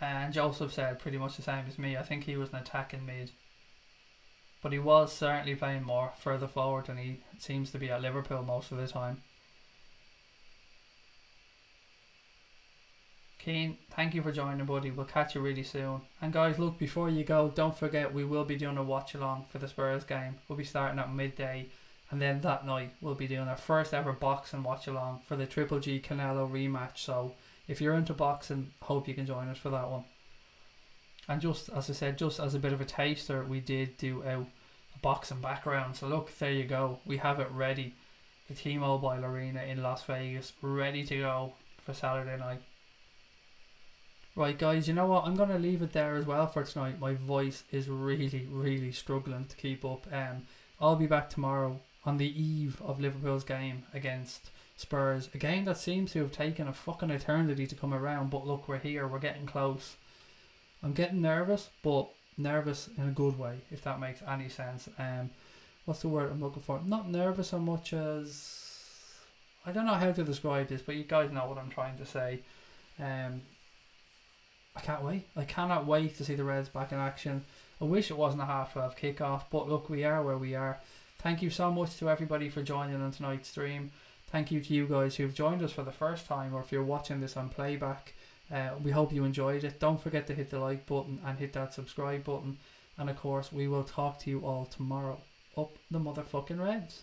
And Joseph said pretty much the same as me. I think he was an attacking mid, but he was certainly playing more further forward than he seems to be at Liverpool most of the time. Keen, thank you for joining, buddy. We'll catch you really soon. And guys, look, before you go, don't forget we will be doing a watch along for the Spurs game. We'll be starting at midday, and then that night we'll be doing our first ever boxing watch along for the Triple G Canelo rematch. So if you're into boxing, hope you can join us for that one. And just as I said, just as a bit of a taster, we did do a boxing background. So look, there you go. We have it ready. The T-Mobile Arena in Las Vegas, ready to go for Saturday night. Right guys, you know what? I'm going to leave it there as well for tonight. My voice is really struggling to keep up. I'll be back tomorrow on the eve of Liverpool's game against Spurs. A game that seems to have taken a fucking eternity to come around. But look, we're here. We're getting close. I'm getting nervous, but nervous in a good way, if that makes any sense. What's the word I'm looking for? Not nervous so much as, I don't know how to describe this, but you guys know what I'm trying to say. I can't wait. I cannot wait to see the Reds back in action. I wish it wasn't a 12:30 kickoff, but look, we are where we are. Thank you so much to everybody for joining on tonight's stream. Thank you to you guys who've joined us for the first time, or if you're watching this on playback. We hope you enjoyed it. Don't forget to hit the like button and hit that subscribe button. And of course, we will talk to you all tomorrow. Up the motherfucking Reds.